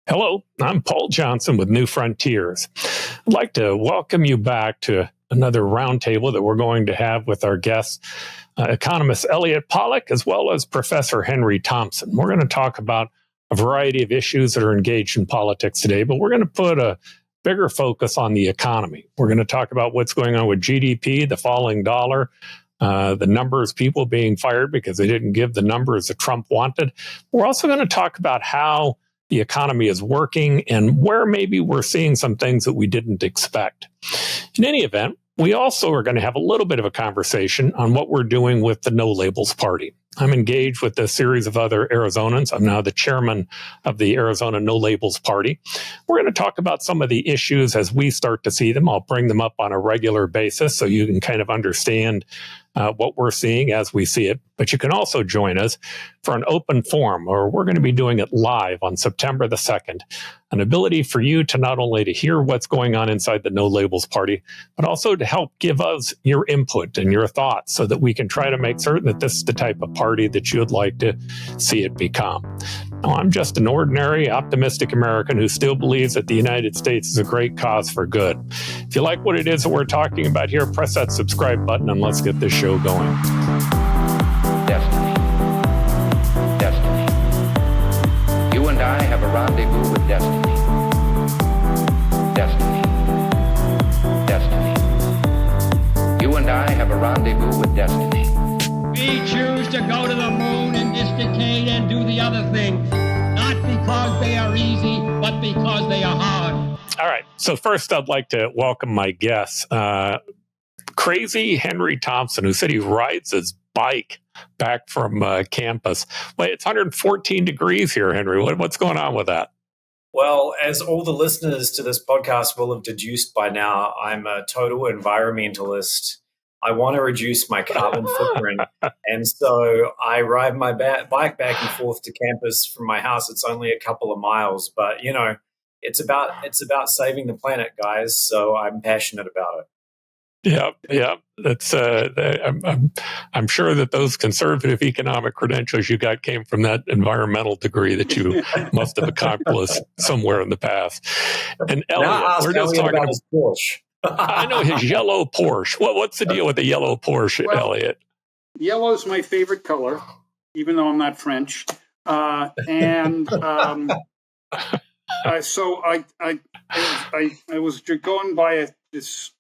Hello, I'm Paul Johnson with New Frontiers. I'd like to welcome you back to another roundtable that we're going to have with our guests, economist Elliott Pollack, as well as Professor Henry Thompson. We're going to talk about a variety of issues that are engaged in politics today, but we're going to put a bigger focus on the economy. We're going to talk about what's going on with GDP, the falling dollar, the numbers of people being fired because they didn't give the numbers that Trump wanted. We're also going to talk about how the economy is working and where maybe we're seeing some things that we didn't expect. In any event, we also are going to have a little bit of a conversation on what we're doing with the No Labels Party. I'm engaged with a series of other Arizonans. I'm now the chairman of the Arizona No Labels Party. We're going to talk about some of the issues as we start to see them. I'll bring them up on a regular basis so you can kind of understand what we're seeing as we see it. But you can also join us for an open forum, or we're going to be doing it live on September the 2nd. An ability for you to not only to hear what's going on inside the No Labels Party, but also to help give us your input and your thoughts so that we can try to make certain that this is the type of party that you'd like to see it become. Now, I'm just an ordinary, optimistic American who still believes that the United States is a great cause for good. If you like what it is that we're talking about here, press that subscribe button and let's get this show going. Destiny. Destiny. You and I have a rendezvous with destiny. Destiny. Destiny. You and I have a rendezvous with destiny. We choose to go to the moon in this decade and do the other thing, not because they are easy, but because they are hard. All right. So first, I'd like to welcome my guests. Crazy Henry Thompson, who said he rides his bike back from campus. Wait, it's 114 degrees here, Henry. What's going on with that? Well, as all the listeners to this podcast will have deduced by now, I'm a total environmentalist. I want to reduce my carbon footprint. And so I ride my bike back and forth to campus from my house. It's only a couple of miles, but, you know, it's about saving the planet, guys. So I'm passionate about it. Yeah. That's I'm sure that those conservative economic credentials you got came from that environmental degree that you must have accomplished somewhere in the past. And Elliott, we're just talking about his Porsche. I know his yellow Porsche. What's the deal with the yellow Porsche, Elliott? Yellow is my favorite color, even though I'm not French. So I was going by this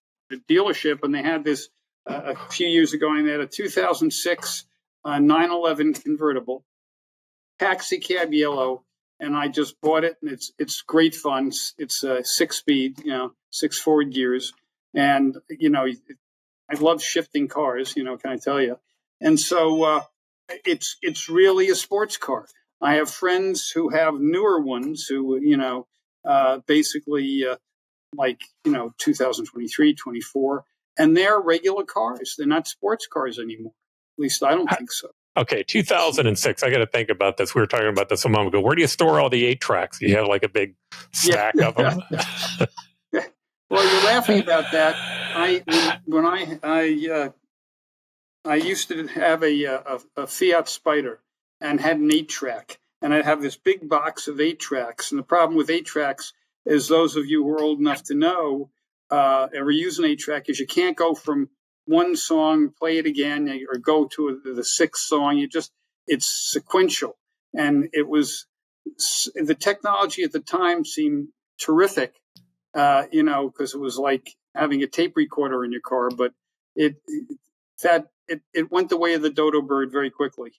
dealership, and they had this a few years ago, and they had a 2006 911 convertible, taxi cab yellow, and I just bought it, and it's great fun. It's 6-speed, 6 forward gears, and I love shifting cars. Can I tell you? And so it's really a sports car. I have friends who have newer ones who basically like 2023, 24, and they're regular cars. They're not sports cars anymore. At least I don't think so. Okay, 2006. I got to think about this. We were talking about this a moment ago. Where do you store all the 8-tracks? You have like a big stack of them. Well, you're laughing about that. I used to have a Fiat Spider and had an 8-track, and I'd have this big box of 8-tracks. And the problem with 8-tracks, as those of you who are old enough to know, ever use an 8-track, is you can't go from one song, play it again, or go to the 6th song. It's sequential. And it was, the technology at the time seemed terrific, because it was like having a tape recorder in your car, but it went the way of the dodo bird very quickly.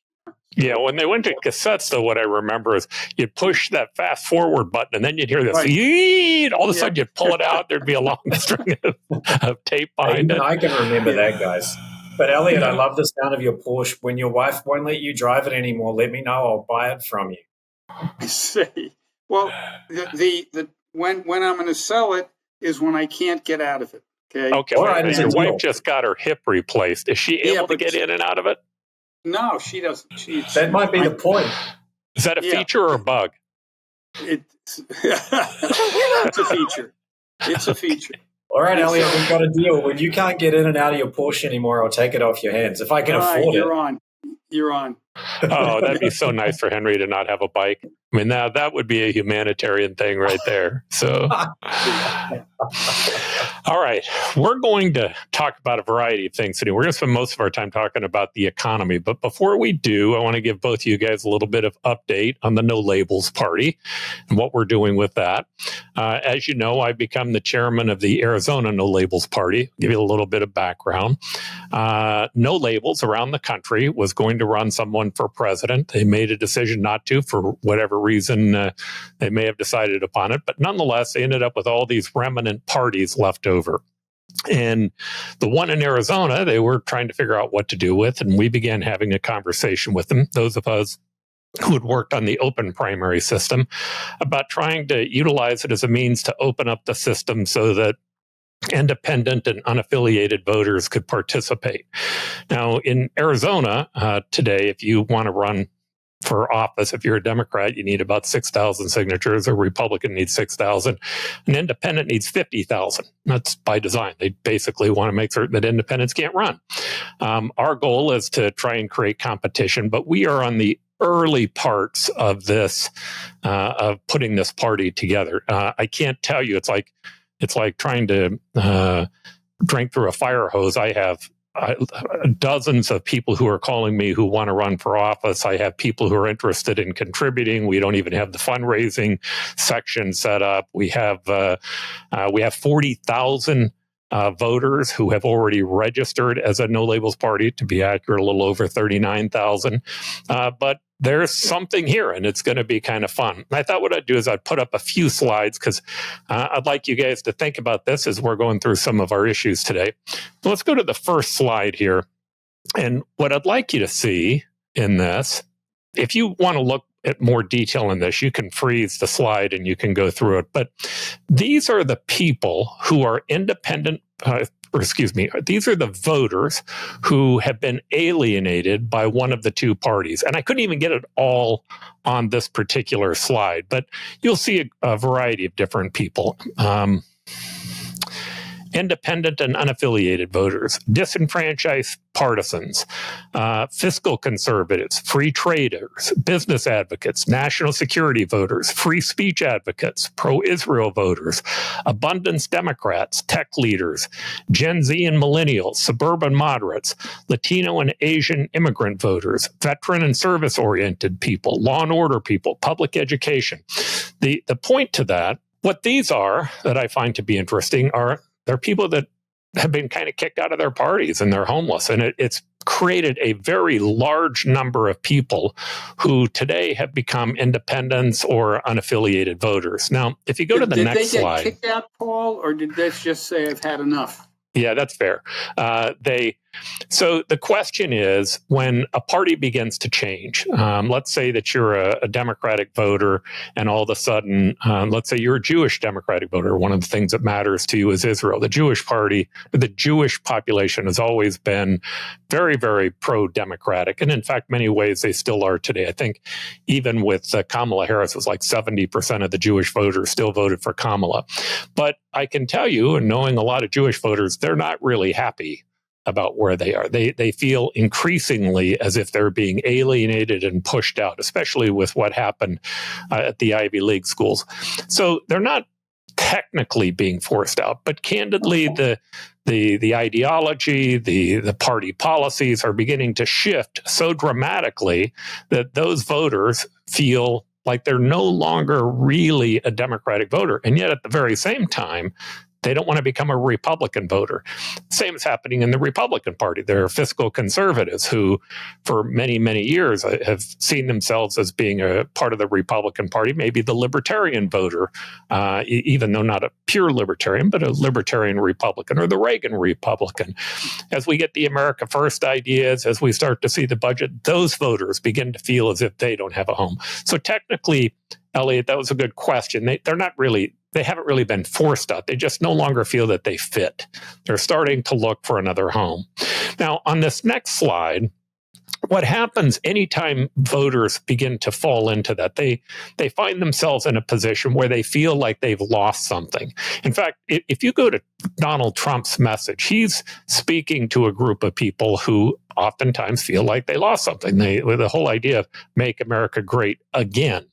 Yeah, when they went to cassettes, though, what I remember is you'd push that fast forward button, and then you'd hear this. Right. All of a sudden, you'd pull it out. There'd be a long string of tape behind it. I can remember that, guys. But Elliott, I love the sound of your Porsche. When your wife won't let you drive it anymore, let me know. I'll buy it from you. I see. Well, when I'm going to sell it is when I can't get out of it. Okay. All right. Your wife just got her hip replaced. Is she able to get in and out of it? No, she doesn't. That might be the point. Is that a feature or a bug? It's a feature. It's a feature. All right, Elliott, we've got a deal. When you can't get in and out of your Porsche anymore, I'll take it off your hands if I can afford it. You're on. Oh, that'd be so nice for Henry to not have a bike. I mean, that would be a humanitarian thing right there. So, all right, we're going to talk about a variety of things today. We're going to spend most of our time talking about the economy. But before we do, I want to give both of you guys a little bit of update on the No Labels Party and what we're doing with that. As you know, I've become the chairman of the Arizona No Labels Party. I'll give you a little bit of background. No Labels around the country was going to run someone for president. They made a decision not to for whatever reason they may have decided upon it. But nonetheless, they ended up with all these remnant parties left over. And the one in Arizona, they were trying to figure out what to do with. And we began having a conversation with them, those of us who had worked on the open primary system, about trying to utilize it as a means to open up the system so that independent and unaffiliated voters could participate. Now, in Arizona today, if you want to run for office, if you're a Democrat, you need about 6,000 signatures. A Republican needs 6,000. An independent needs 50,000. That's by design. They basically want to make certain that independents can't run. Our goal is to try and create competition, but we are on the early parts of this, of putting this party together. I can't tell you. It's like trying to drink through a fire hose. I have dozens of people who are calling me who want to run for office. I have people who are interested in contributing. We don't even have the fundraising section set up. We have 40,000 voters who have already registered as a No Labels Party. To be accurate, a little over 39,000. But there's something here, and it's going to be kind of fun. I thought what I'd do is I'd put up a few slides because I'd like you guys to think about this as we're going through some of our issues today. So let's go to the first slide here. And what I'd like you to see in this, if you want to look at more detail in this, you can freeze the slide and you can go through it. But these are the people who are independent, these are the voters who have been alienated by one of the two parties. And I couldn't even get it all on this particular slide, but you'll see a variety of different people. Independent and unaffiliated voters, disenfranchised partisans, fiscal conservatives, free traders, business advocates, national security voters, free speech advocates, pro-Israel voters, abundance Democrats, tech leaders, Gen Z and millennials, suburban moderates, Latino and Asian immigrant voters, veteran and service-oriented people, law and order people, public education. The point to that, what these are that I find to be interesting are they're people that have been kind of kicked out of their parties and they're homeless. And it's created a very large number of people who today have become independents or unaffiliated voters. Now, if you go to the next slide. Did they get kicked out, Paul, or did they just say, I've had enough? Yeah, that's fair. So the question is, when a party begins to change, let's say that you're a Democratic voter, and all of a sudden, let's say you're a Jewish Democratic voter. One of the things that matters to you is Israel. The Jewish party, the Jewish population has always been very, very pro-democratic. And in fact, many ways they still are today. I think even with Kamala Harris, it was like 70% of the Jewish voters still voted for Kamala. But I can tell you, and knowing a lot of Jewish voters, they're not really happy about where they are. They feel increasingly as if they're being alienated and pushed out, especially with what happened at the Ivy League schools. So they're not technically being forced out, but candidly, the ideology, the party policies are beginning to shift so dramatically that those voters feel like they're no longer really a Democratic voter. And yet at the very same time, they don't want to become a Republican voter. Same is happening in the Republican Party. There are fiscal conservatives who, for many, many years, have seen themselves as being a part of the Republican Party, maybe the libertarian voter, even though not a pure libertarian, but a libertarian Republican or the Reagan Republican. As we get the America First ideas, as we start to see the budget, those voters begin to feel as if they don't have a home. So technically, Elliott, that was a good question. They haven't really been forced out. They just no longer feel that they fit. They're starting to look for another home. Now, on this next slide, what happens anytime voters begin to fall into that, they find themselves in a position where they feel like they've lost something. In fact, if you go to Donald Trump's message, he's speaking to a group of people who oftentimes feel like they lost something. The whole idea of make America great again,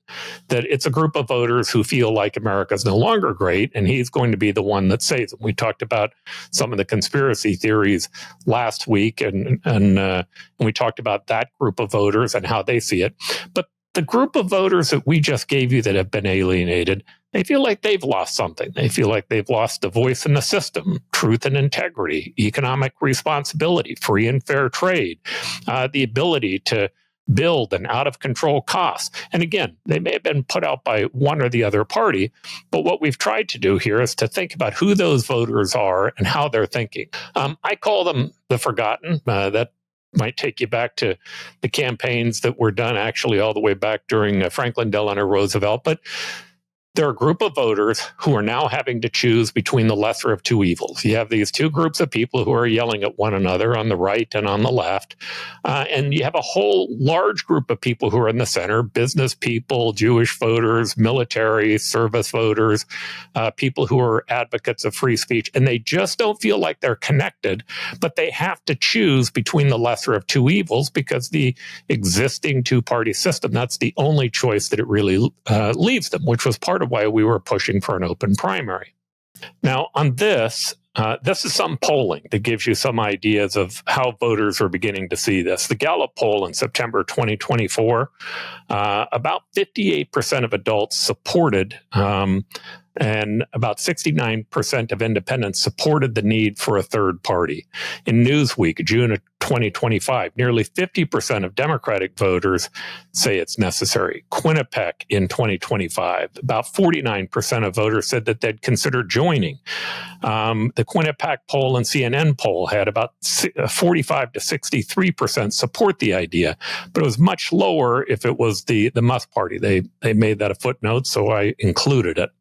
that it's a group of voters who feel like America is no longer great, and he's going to be the one that saves them. We talked about some of the conspiracy theories last week, and we talked about that group of voters and how they see it. But the group of voters that we just gave you that have been alienated, they feel like they've lost something. They feel like they've lost a voice in the system, truth and integrity, economic responsibility, free and fair trade, the ability to build an out-of-control costs. And again, they may have been put out by one or the other party, but what we've tried to do here is to think about who those voters are and how they're thinking. I call them the forgotten. That might take you back to the campaigns that were done actually all the way back during Franklin Delano Roosevelt. But there are a group of voters who are now having to choose between the lesser of two evils. You have these two groups of people who are yelling at one another on the right and on the left. And you have a whole large group of people who are in the center, business people, Jewish voters, military, service voters, people who are advocates of free speech. And they just don't feel like they're connected, but they have to choose between the lesser of two evils because the existing two-party system, that's the only choice that it really leaves them, which was part of why we were pushing for an open primary. Now, on this is some polling that gives you some ideas of how voters are beginning to see this. The Gallup poll in September 2024, about 58% of adults supported and about 69% of independents supported the need for a third party. In Newsweek, June of 2025, nearly 50% of Democratic voters say it's necessary. Quinnipiac in 2025, about 49% of voters said that they'd consider joining. The Quinnipiac poll and CNN poll had about 45 to 63% support the idea, but it was much lower if it was the Musk party. They made that a footnote, so I included it.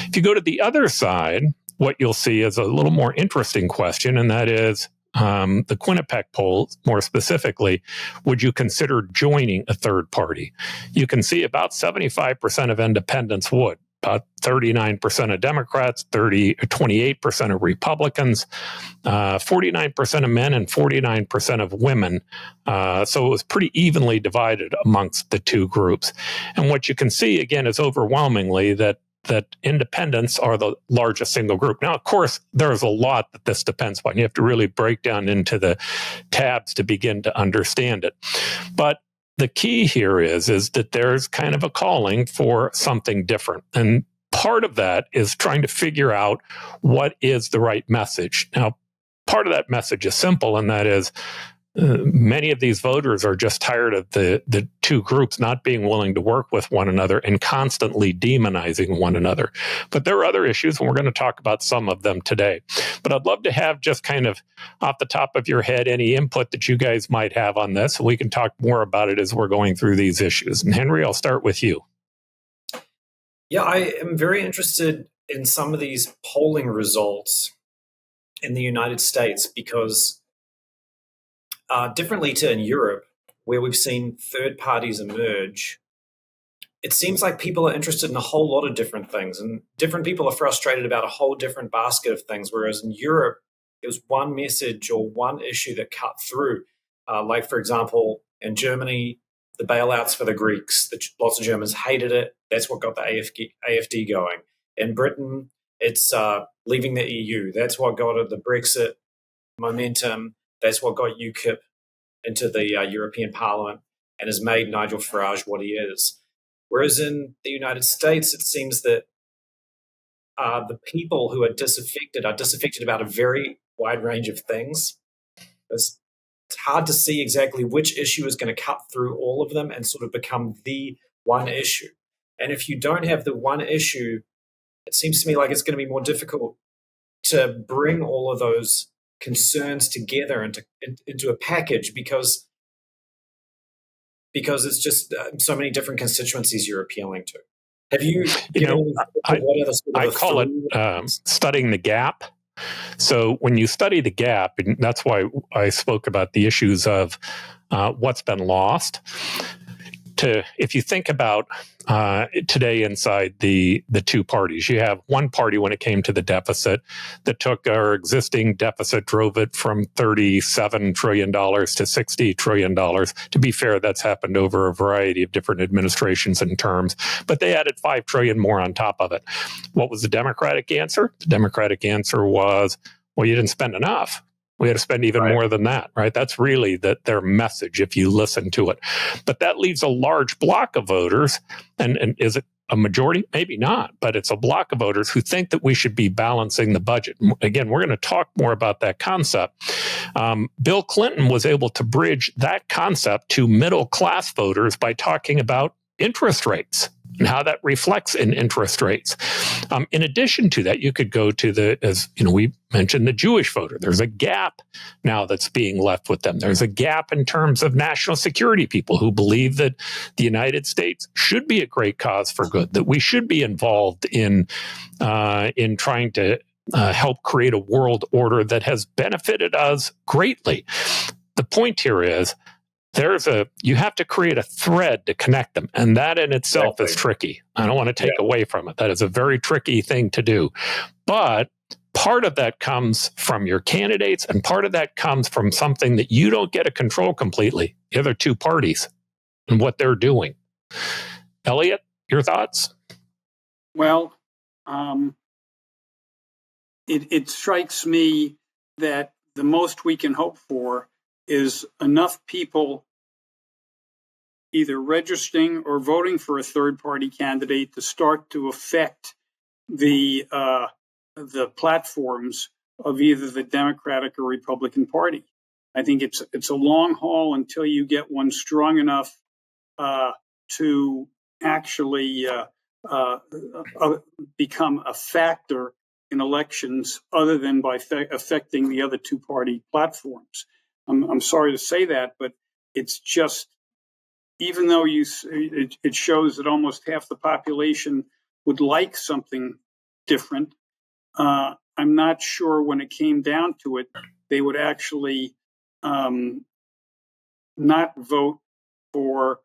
If you go to the other side, what you'll see is a little more interesting question, and that is the Quinnipiac poll, more specifically, would you consider joining a third party? You can see about 75% of independents would, about 39% of Democrats, 28% of Republicans, 49% of men, and 49% of women. So it was pretty evenly divided amongst the two groups. And what you can see, again, is overwhelmingly that independents are the largest single group. Now, of course, there's a lot that this depends on. You have to really break down into the tabs to begin to understand it. But the key here is that there's kind of a calling for something different. And part of that is trying to figure out what is the right message. Now, part of that message is simple, and that is many of these voters are just tired of the two groups not being willing to work with one another and constantly demonizing one another. But there are other issues, and we're going to talk about some of them today. But I'd love to have just kind of off the top of your head any input that you guys might have on this. We can talk more about it as we're going through these issues. And Henry, I'll start with you. Yeah, I am very interested in some of these polling results in the United States because differently to in Europe, where we've seen third parties emerge, it seems like people are interested in a whole lot of different things, and different people are frustrated about a whole different basket of things, whereas in Europe, it was one message or one issue that cut through. Like, for example, in Germany, the bailouts for the Greeks, lots of Germans hated it. That's what got the AfD going. In Britain, it's leaving the EU. That's what got the Brexit momentum. That's what got UKIP into the European Parliament and has made Nigel Farage what he is. Whereas in the United States, it seems that the people who are disaffected about a very wide range of things. It's hard to see exactly which issue is going to cut through all of them and sort of become the one issue. And if you don't have the one issue, it seems to me like it's going to be more difficult to bring all of those concerns together into a package because it's just so many different constituencies you're appealing to. Have you? I call it studying the gap. So when you study the gap, and that's why I spoke about the issues of what's been lost. if you think about today inside the two parties, you have one party when it came to the deficit that took our existing deficit, drove it from $37 trillion to $60 trillion. To be fair, that's happened over a variety of different administrations and terms, but they added $5 trillion more on top of it. What was the Democratic answer? The Democratic answer was, well, you didn't spend enough. We had to spend even more than that, right? That's really their message if you listen to it. But that leaves a large block of voters, and is it a majority? Maybe not, but it's a block of voters who think that we should be balancing the budget. Again, we're going to talk more about that concept. Bill Clinton was able to bridge that concept to middle-class voters by talking about interest rates and how that reflects in interest rates. In addition to that, you could go to as we mentioned, the Jewish voter. There's a gap now that's being left with them. There's a gap in terms of national security people who believe that the United States should be a great cause for good, that we should be involved in trying to help create a world order that has benefited us greatly. The point here is, you have to create a thread to connect them. And that in itself is tricky. I don't want to take away from it. That is a very tricky thing to do. But part of that comes from your candidates, and part of that comes from something that you don't get to control completely, the other two parties and what they're doing. Elliott, your thoughts? Well, it strikes me that the most we can hope for is enough people either registering or voting for a third-party candidate to start to affect the platforms of either the Democratic or Republican Party. I think it's a long haul until you get one strong enough to actually become a factor in elections, other than by affecting the other two-party platforms. I'm sorry to say that, but it's just, even though it shows that almost half the population would like something different, I'm not sure when it came down to it, they would actually not vote for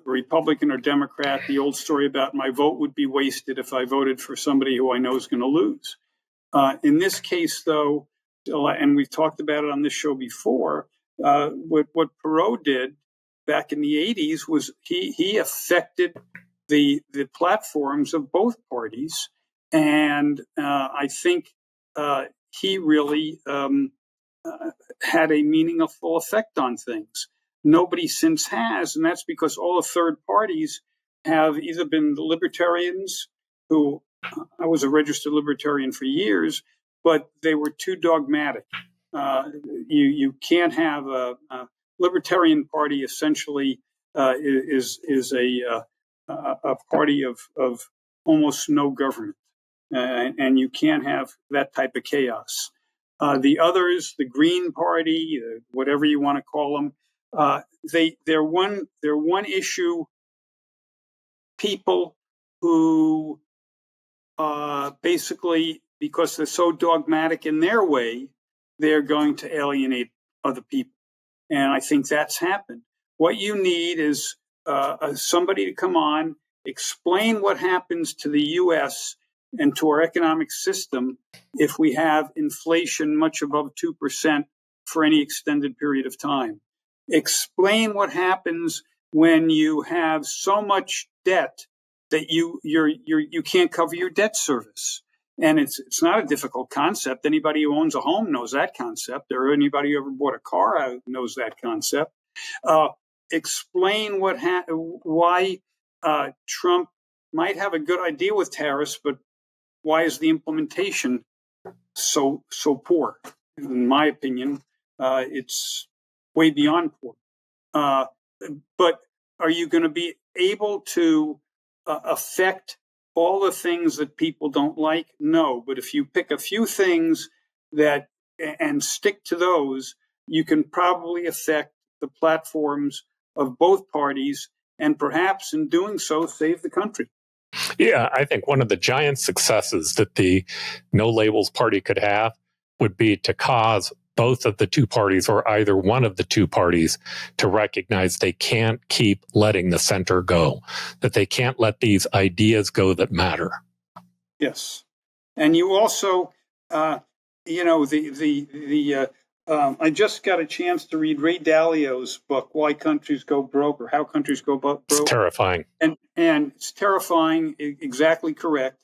Republican or Democrat. The old story about my vote would be wasted if I voted for somebody who I know is going to lose. In this case, though, and we've talked about it on this show before, what Perot did back in the 80s was he affected the platforms of both parties. And I think he really had a meaningful effect on things. Nobody since has, and that's because all the third parties have either been the libertarians, who I was a registered libertarian for years, but they were too dogmatic. You can't have a libertarian party. Essentially, is a party of almost no government, and you can't have that type of chaos. The others, the Green Party, whatever you want to call them, they're one issue people who basically, because they're so dogmatic in their way, they're going to alienate other people. And I think that's happened. What you need is somebody to come on, explain what happens to the U.S. and to our economic system if we have inflation much above 2% for any extended period of time. Explain what happens when you have so much debt that you can't cover your debt service. And it's not a difficult concept. Anybody who owns a home knows that concept, or anybody who ever bought a car knows that concept. Explain why Trump might have a good idea with tariffs, but why is the implementation so poor? In my opinion, it's way beyond poor. But are you going to be able to affect all the things that people don't like? No. But if you pick a few things and stick to those, you can probably affect the platforms of both parties, and perhaps in doing so, save the country. Yeah, I think one of the giant successes that the No Labels Party could have would be to cause both of the two parties or either one of the two parties to recognize they can't keep letting the center go, that they can't let these ideas go that matter. Yes. And you also, I just got a chance to read Ray Dalio's book, Why Countries Go Broke, or How Countries Go Broke. It's terrifying. And it's terrifying, exactly correct.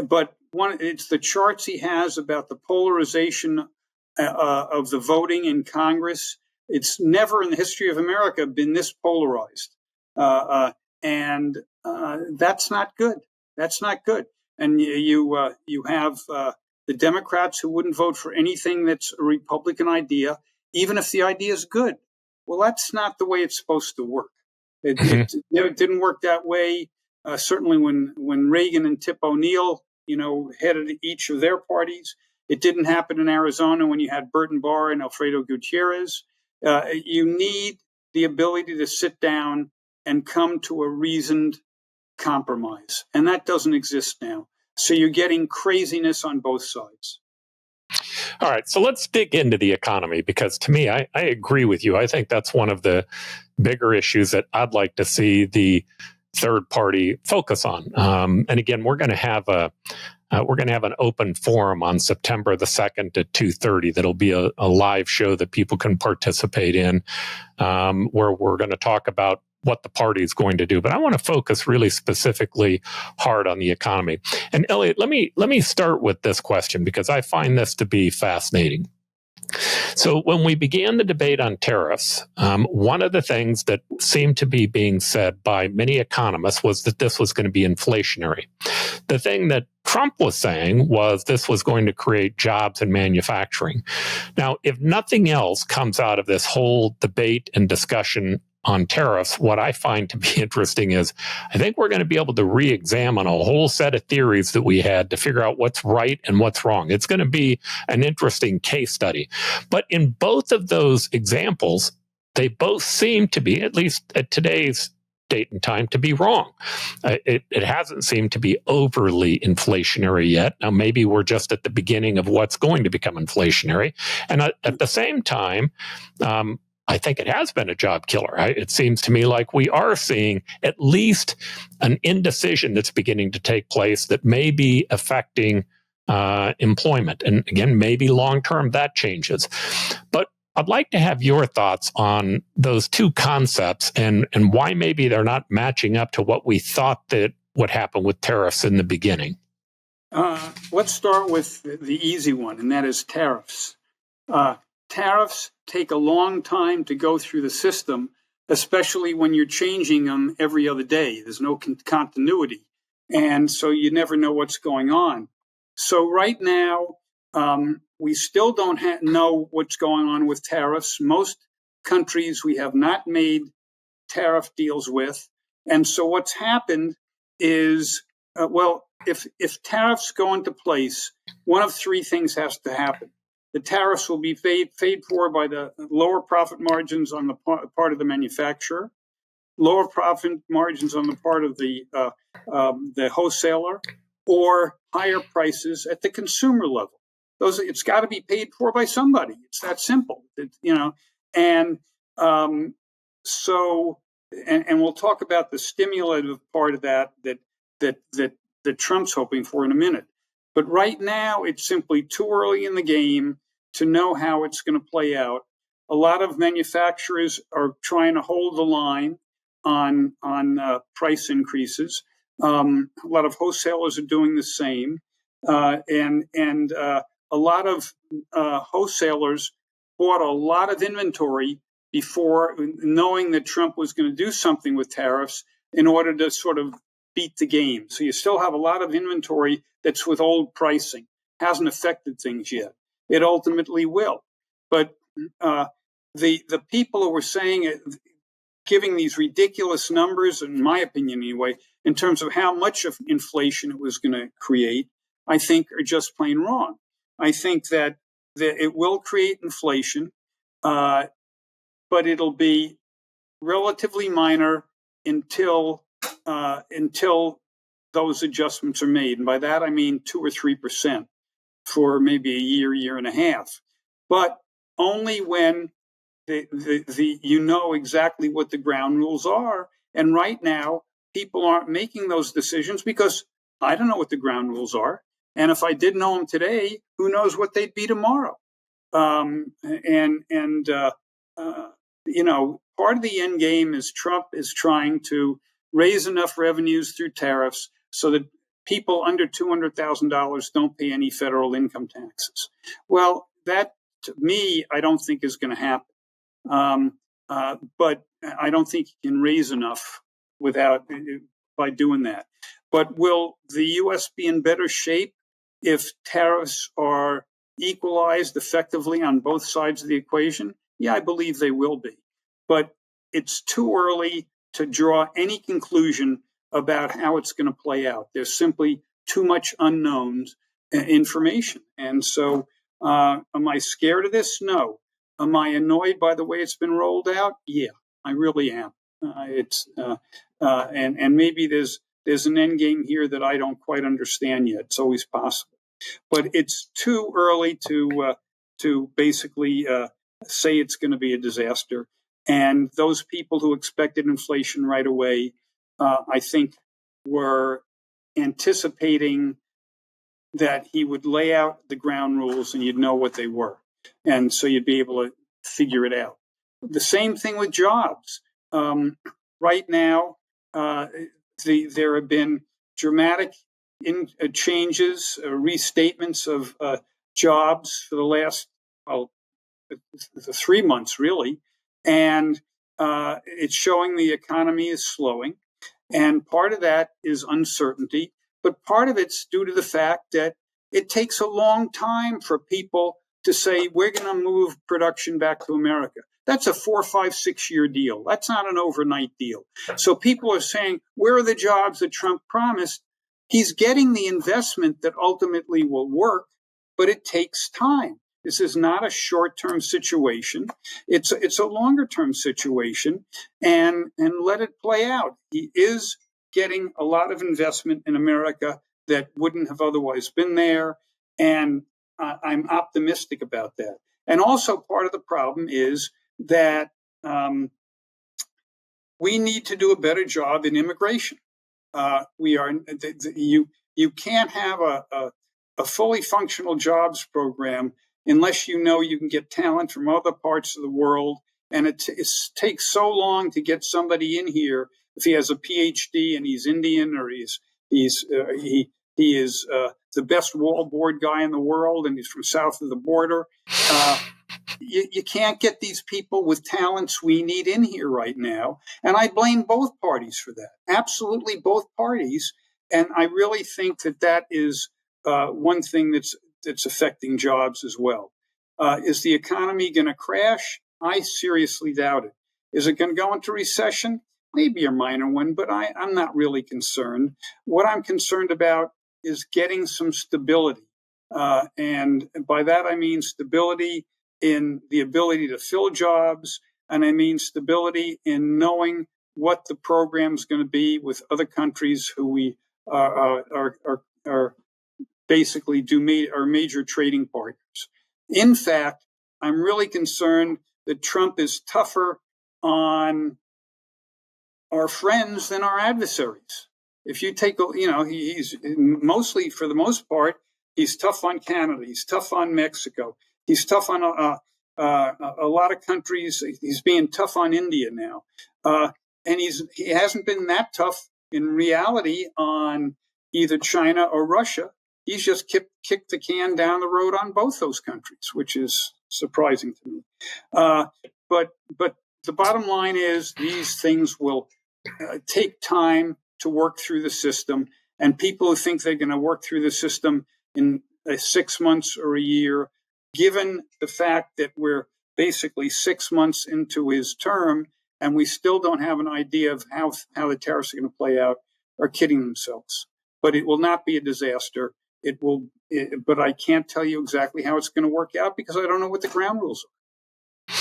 But it's the charts he has about the polarization of the voting in Congress. It's never in the history of America been this polarized. And that's not good. That's not good. And you have the Democrats who wouldn't vote for anything that's a Republican idea, even if the idea is good. Well, that's not the way it's supposed to work. It didn't work that way. Certainly, when Reagan and Tip O'Neill, headed each of their parties, it didn't happen in Arizona when you had Burton Barr and Alfredo Gutierrez. You need the ability to sit down and come to a reasoned compromise, and that doesn't exist now. So you're getting craziness on both sides. All right, so let's dig into the economy, because to me, I agree with you. I think that's one of the bigger issues that I'd like to see the third party focus on. And again, we're going to have an open forum on September the 2nd at 2:30. That'll be a live show that people can participate in, where we're going to talk about what the party is going to do. But I want to focus really specifically hard on the economy. And Elliott, let me start with this question, because I find this to be fascinating. So when we began the debate on tariffs, one of the things that seemed to be being said by many economists was that this was going to be inflationary. The thing that Trump was saying was this was going to create jobs in manufacturing. Now, if nothing else comes out of this whole debate and discussion on tariffs, what I find to be interesting is I think we're going to be able to re-examine a whole set of theories that we had to figure out what's right and what's wrong. It's going to be an interesting case study. But in both of those examples, they both seem to be, at least at today's date and time, to be wrong. It hasn't seemed to be overly inflationary yet. Now, maybe we're just at the beginning of what's going to become inflationary. And at the same time, I think it has been a job killer. It seems to me like we are seeing at least an indecision that's beginning to take place that may be affecting employment. And again, maybe long-term that changes. But I'd like to have your thoughts on those two concepts and why maybe they're not matching up to what we thought that would happen with tariffs in the beginning. Let's start with the easy one, and that is tariffs. Tariffs take a long time to go through the system, especially when you're changing them every other day. There's no continuity. And so you never know what's going on. So right now, we still don't know what's going on with tariffs. Most countries we have not made tariff deals with. And so what's happened is, if tariffs go into place, one of three things has to happen. The tariffs will be paid for by the lower profit margins on the part of the manufacturer, lower profit margins on the part of the wholesaler, or higher prices at the consumer level. It's got to be paid for by somebody. It's that simple, And we'll talk about the stimulative part of that Trump's hoping for in a minute. But right now, it's simply too early in the game to know how it's going to play out. A lot of manufacturers are trying to hold the line on price increases. A lot of wholesalers are doing the same, and a lot of wholesalers bought a lot of inventory before knowing that Trump was going to do something with tariffs in order to sort of beat the game. So you still have a lot of inventory that's with old pricing, hasn't affected things yet. It ultimately will. But the people who were saying it, giving these ridiculous numbers, in my opinion anyway, in terms of how much of inflation it was going to create, I think are just plain wrong. I think that it will create inflation, but it'll be relatively minor until those adjustments are made. And by that, I mean 2 or 3% for maybe a year and a half. But only when you know exactly what the ground rules are. And right now, people aren't making those decisions because I don't know what the ground rules are. And if I did know them today, who knows what they'd be tomorrow? Part of the end game is Trump is trying to raise enough revenues through tariffs so that people under $200,000 don't pay any federal income taxes. Well, that to me, I don't think is going to happen. But I don't think you can raise enough by doing that. But will the U.S. be in better shape if tariffs are equalized effectively on both sides of the equation? Yeah, I believe they will be. But it's too early to draw any conclusion about how it's going to play out. There's simply too much unknowns information. And so am I scared of this? No. Am I annoyed by the way it's been rolled out? Yeah, I really am. And maybe there's an end game here that I don't quite understand yet. It's always possible, but it's too early to basically say it's going to be a disaster. And those people who expected inflation right away, I think, were anticipating that he would lay out the ground rules and you'd know what they were. And so you'd be able to figure it out. The same thing with jobs. Right now, there have been dramatic changes, restatements of jobs for the last 3 months, really. And it's showing the economy is slowing. And part of that is uncertainty. But part of it's due to the fact that it takes a long time for people to say, we're going to move production back to America. That's a 4, 5, 6 year deal. That's not an overnight deal. So people are saying, where are the jobs that Trump promised? He's getting the investment that ultimately will work, but it takes time. This is not a short-term situation. It's a longer-term situation, and let it play out. He is getting a lot of investment in America that wouldn't have otherwise been there, and I'm optimistic about that. And also part of the problem is that we need to do a better job in immigration. You can't have a fully functional jobs program unless you know you can get talent from other parts of the world. And it takes so long to get somebody in here if he has a PhD and he's Indian or he is the best wallboard guy in the world and he's from south of the border. You can't get these people with talents we need in here right now. And I blame both parties for that. Absolutely both parties. And I really think that is one thing that's affecting jobs as well. Is the economy going to crash? I seriously doubt it. Is it going to go into recession? Maybe a minor one, but I'm not really concerned. What I'm concerned about is getting some stability. And by that, I mean stability in the ability to fill jobs, and I mean stability in knowing what the program is going to be with other countries who we are basically are major trading partners. In fact, I'm really concerned that Trump is tougher on our friends than our adversaries. If you take, he's mostly, for the most part, he's tough on Canada. He's tough on Mexico. He's tough on a lot of countries. He's being tough on India now. And he hasn't been that tough in reality on either China or Russia. He's just kicked the can down the road on both those countries, which is surprising to me. But the bottom line is these things will take time to work through the system. And people who think they're going to work through the system in 6 months or a year, given the fact that we're basically 6 months into his term and we still don't have an idea of how the tariffs are going to play out, are kidding themselves. But it will not be a disaster. But I can't tell you exactly how it's going to work out because I don't know what the ground rules are.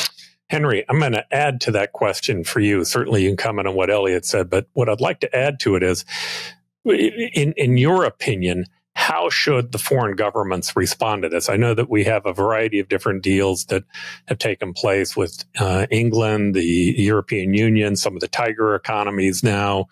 Henry, I'm going to add to that question for you. Certainly you can comment on what Elliott said, but what I'd like to add to it is, in your opinion, how should the foreign governments respond to this? I know that we have a variety of different deals that have taken place with England, the European Union, some of the tiger economies now.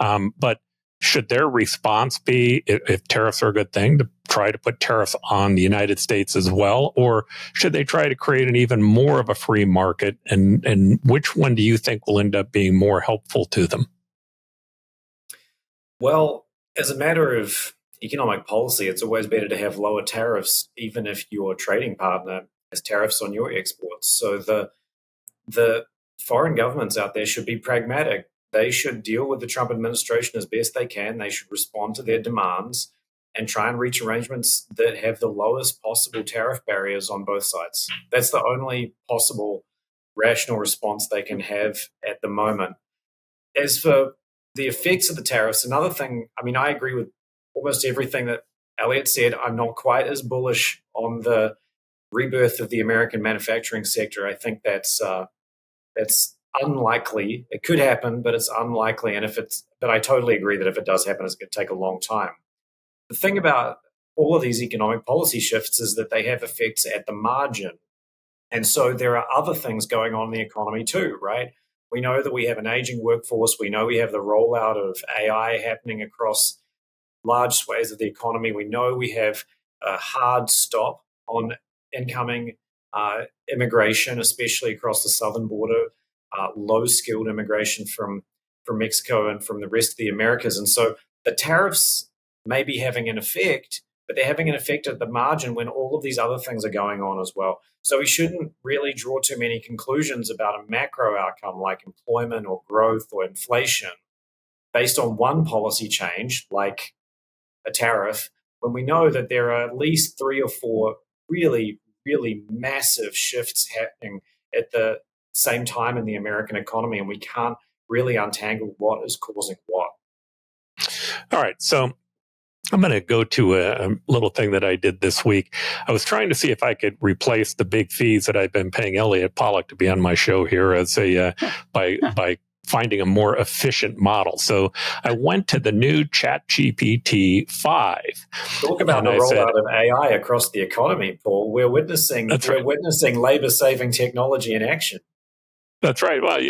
But should their response be, if tariffs are a good thing, to try to put tariffs on the United States as well? Or should they try to create an even more of a free market? And which one do you think will end up being more helpful to them? Well, as a matter of economic policy, it's always better to have lower tariffs, even if your trading partner has tariffs on your exports. So the foreign governments out there should be pragmatic. They should deal with the Trump administration as best they can. They should respond to their demands and try and reach arrangements that have the lowest possible tariff barriers on both sides. That's the only possible rational response they can have at the moment. As for the effects of the tariffs, another thing, I mean, I agree with almost everything that Elliott said. I'm not quite as bullish on the rebirth of the American manufacturing sector. I think that's unlikely. It could happen, but it's unlikely. But I totally agree that if it does happen, it's going to take a long time. The thing about all of these economic policy shifts is that they have effects at the margin. And so there are other things going on in the economy too, right? We know that we have an aging workforce. We know we have the rollout of AI happening across large swathes of the economy. We know we have a hard stop on incoming immigration, especially across the southern border, low-skilled immigration from Mexico and from the rest of the Americas. And so the tariffs may be having an effect, but they're having an effect at the margin when all of these other things are going on as well. So we shouldn't really draw too many conclusions about a macro outcome like employment or growth or inflation based on one policy change, like a tariff, when we know that there are at least 3 or 4 really, really massive shifts happening at the same time in the American economy, and we can't really untangle what is causing what. All right, so I'm going to go to a little thing that I did this week. I was trying to see if I could replace the big fees that I've been paying Elliott Pollack to be on my show here as by finding a more efficient model. So I went to the new ChatGPT 5. Talk about the rollout of AI across the economy, Paul. We're witnessing labor-saving technology in action. That's right. Well,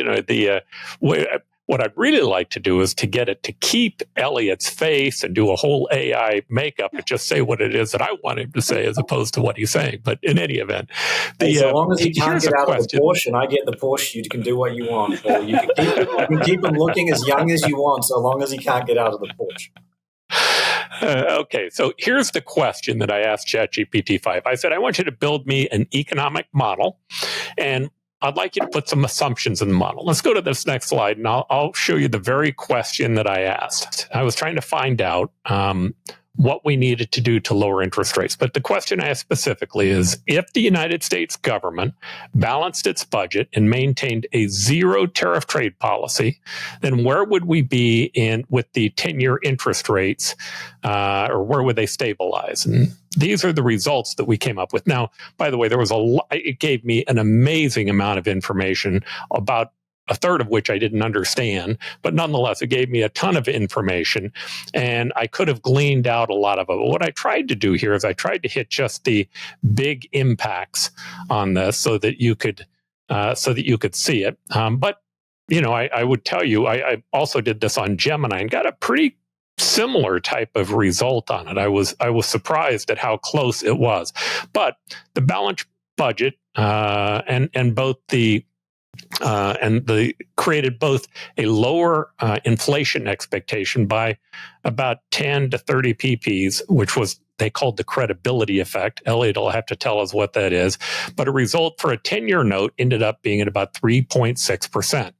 what I'd really like to do is to get it to keep Elliott's face and do a whole AI makeup and just say what it is that I want him to say as opposed to what he's saying. But in any event, so long as he can't get out of the Porsche and I get the Porsche, you can do what you want, Paul. You can keep him looking as young as you want so long as he can't get out of the Porsche. Okay, so here's the question that I asked ChatGPT 5. I said, I want you to build me an economic model, and I'd like you to put some assumptions in the model. Let's go to this next slide, and I'll show you the very question that I asked. I was trying to find out what we needed to do to lower interest rates. But the question I asked specifically is, if the United States government balanced its budget and maintained a zero tariff trade policy, then where would we be with the 10-year interest rates, or where would they stabilize? And these are the results that we came up with. Now, by the way, it gave me an amazing amount of information, about a third of which I didn't understand, but nonetheless, it gave me a ton of information, and I could have gleaned out a lot of it. What I tried to do here is I tried to hit just the big impacts on this so that you could see it. But I would tell you, I also did this on Gemini and got a pretty similar type of result on it. I was surprised at how close it was. But the balanced budget and both created both a lower inflation expectation by about 10 to 30 pp's, which was they called the credibility effect. Elliott will have to tell us what that is. But a result for a 10-year note ended up being at about 3.6%.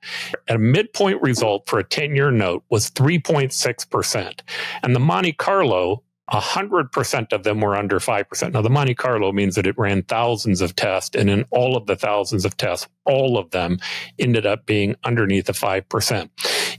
A midpoint result for a 10-year note was 3.6%. And the Monte Carlo, 100% of them were under 5%. Now, the Monte Carlo means that it ran thousands of tests, and in all of the thousands of tests, all of them ended up being underneath the 5%.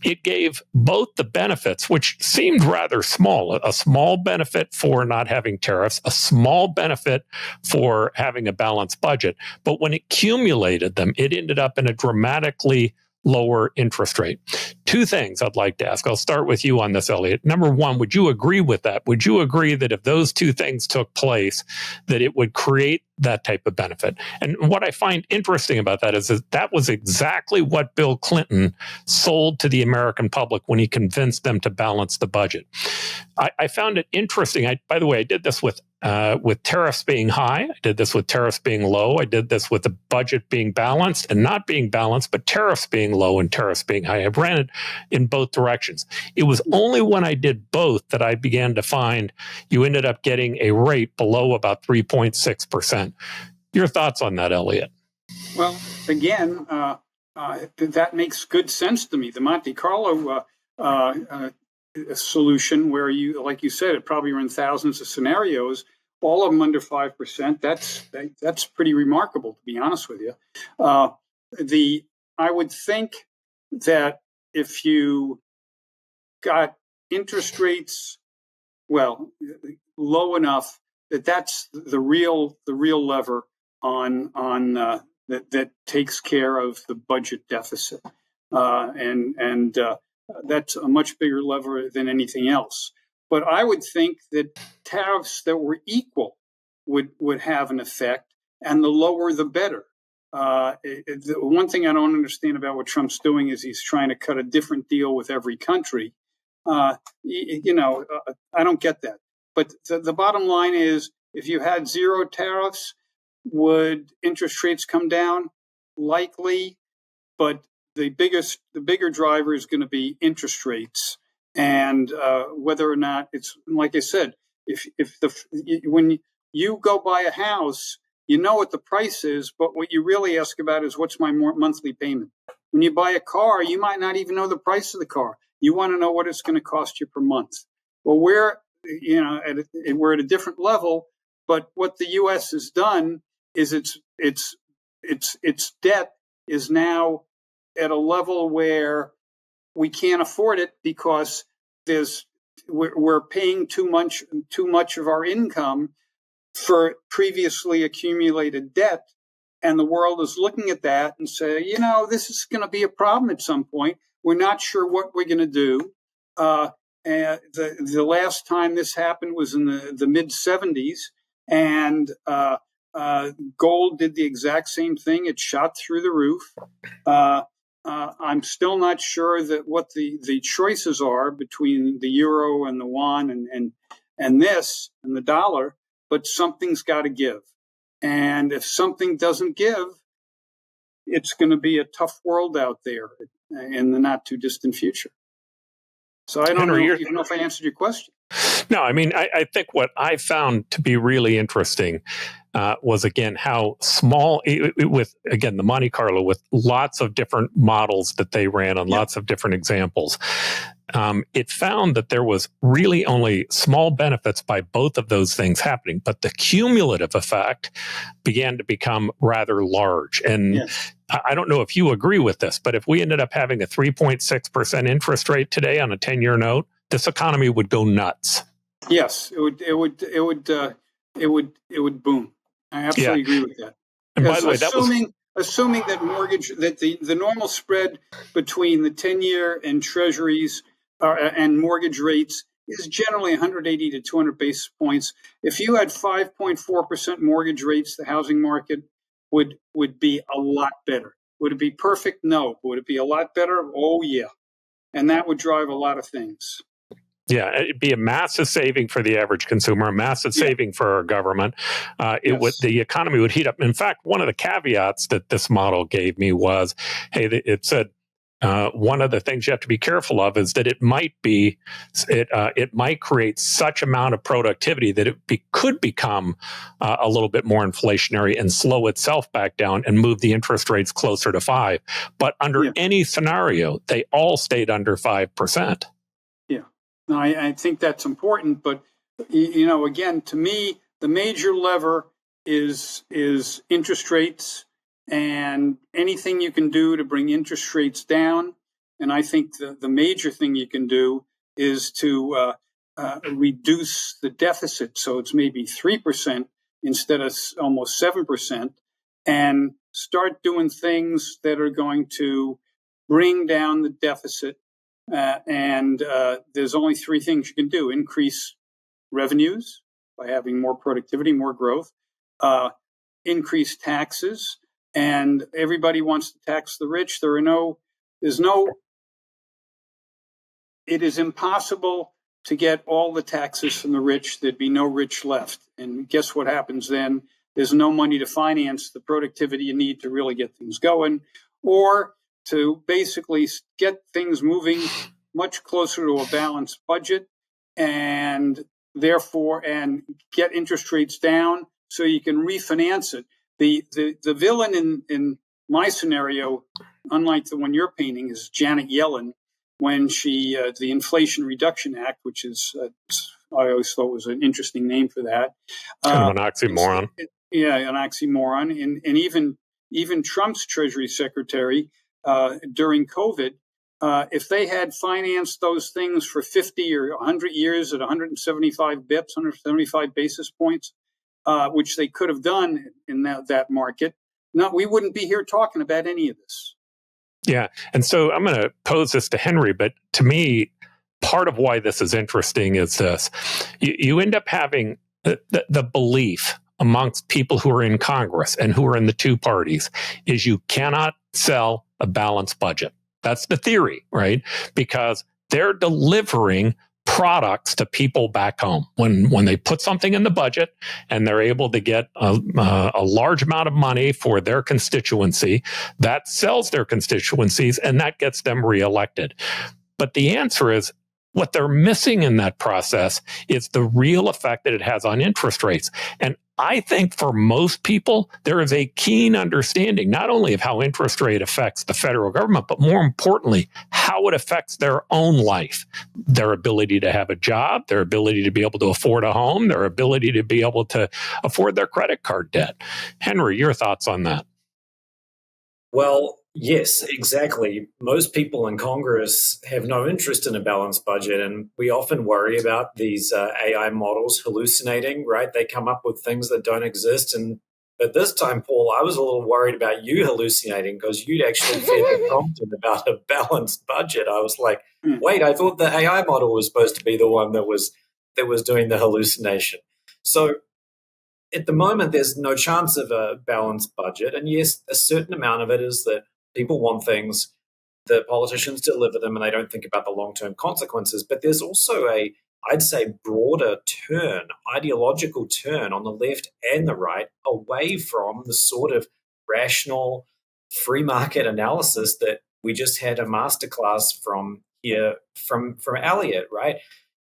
It gave both the benefits, which seemed rather small, a small benefit for not having tariffs, a small benefit for having a balanced budget. But when it cumulated them, it ended up in a dramatically lower interest rate. two things I'd like to ask. I'll start with you on this, Elliott. Number one, would you agree with that? Would you agree that if those two things took place, that it would create that type of benefit? And what I find interesting about that is that was exactly what Bill Clinton sold to the American public when he convinced them to balance the budget. I found it interesting. By the way, I did this with tariffs being high. I did this with tariffs being low. I did this with the budget being balanced and not being balanced, but tariffs being low and tariffs being high. I ran it in both directions. It was only when I did both that I began to find you ended up getting a rate below about 3.6%. Your thoughts on that, Elliott? Well, again, that makes good sense to me. The Monte Carlo solution, where you, like you said, it probably run thousands of scenarios, all of them under 5%. That's pretty remarkable, to be honest with you. I would think that if you got interest rates, well, low enough that's the real lever on that takes care of the budget deficit, and that's a much bigger lever than anything else. But I would think that tariffs that were equal would have an effect, and the lower the better. The one thing I don't understand about what Trump's doing is he's trying to cut a different deal with every country. I don't get that. But the bottom line is, if you had zero tariffs, would interest rates come down? Likely, but the bigger driver is going to be interest rates, and whether or not it's, like I said, when you go buy a house, you know what the price is, but what you really ask about is what's my monthly payment. When you buy a car, you might not even know the price of the car. You want to know what it's going to cost you per month. Well, we're at a different level, but what the U.S. has done is its debt is now at a level where we can't afford it because we're paying too much of our income for previously accumulated debt, and the world is looking at that and say, this is going to be a problem at some point. We're not sure what we're going to do. And the last time this happened was in the mid 70s, and gold did the exact same thing. It shot through the roof. I'm still not sure that what the choices are between the euro and the yuan and the dollar, but something's got to give. And if something doesn't give, it's going to be a tough world out there in the not too distant future. So I don't know if I answered your question. No, I mean, I think what I found to be really interesting was, again, how small, with, again, the Monte Carlo, with lots of different models that they ran on lots of different examples. It found that there was really only small benefits by both of those things happening, but the cumulative effect began to become rather large. And I don't know if you agree with this, but if we ended up having a 3.6% interest rate today on a 10-year note, this economy would go nuts. Yes, it would boom. I absolutely agree with that. And by the way, assuming that the normal spread between the 10-year and treasuries and mortgage rates is generally 180 to 200 basis points. If you had 5.4% mortgage rates, the housing market would be a lot better. Would it be perfect? No. Would it be a lot better? Oh, yeah. And that would drive a lot of things. Yeah, it'd be a massive saving for the average consumer, a massive saving for our government. The economy would heat up. In fact, one of the caveats that this model gave me was, it said, one of the things you have to be careful of is that it might create such amount of productivity that it could become a little bit more inflationary and slow itself back down and move the interest rates closer to 5%. But under any scenario, they all stayed under 5%. Yeah, no, I think that's important. But again, to me, the major lever is interest rates. And anything you can do to bring interest rates down. And I think the major thing you can do is to reduce the deficit. So it's maybe 3% instead of almost 7%, and start doing things that are going to bring down the deficit and there's only three things you can do: increase revenues by having more productivity, more growth, increase taxes, and everybody wants to tax the rich. It is impossible to get all the taxes from the rich. There'd be no rich left. And guess what happens then? There's no money to finance the productivity you need to really get things going, or to basically get things moving much closer to a balanced budget, and therefore, and get interest rates down so you can refinance it. The villain in my scenario, unlike the one you're painting, is Janet Yellen, when she, the Inflation Reduction Act, which is, I always thought was an interesting name for that. Kind of an oxymoron. An oxymoron. And even Trump's Treasury Secretary during COVID, if they had financed those things for 50 or 100 years at 175 bips, 175 basis points, which they could have done in that market, we wouldn't be here talking about any of this. Yeah. And so I'm going to pose this to Henry, but to me, part of why this is interesting is this. You end up having the belief amongst people who are in Congress and who are in the two parties is you cannot sell a balanced budget. That's the theory, right? Because they're delivering products to people back home. When they put something in the budget and they're able to get a large amount of money for their constituency, that sells their constituencies and that gets them reelected. But the answer is, what they're missing in that process is the real effect that it has on interest rates. And I think for most people, there is a keen understanding not only of how interest rate affects the federal government, but more importantly, how it affects their own life, their ability to have a job, their ability to be able to afford a home, their ability to be able to afford their credit card debt. Henry, your thoughts on that? Well, yes, exactly. Most people in Congress have no interest in a balanced budget, and we often worry about these AI models hallucinating, right? They come up with things that don't exist. And at this time, Paul, I was a little worried about you hallucinating because you'd actually fed the prompting about a balanced budget. I was like, wait, I thought the AI model was supposed to be the one that was doing the hallucination. So at the moment, there's no chance of a balanced budget. And yes, a certain amount of it is that people want things, the politicians deliver them, and they don't think about the long-term consequences. But there's also I'd say, broader turn, ideological turn on the left and the right away from the sort of rational free market analysis that we just had a masterclass from here from Elliott, right?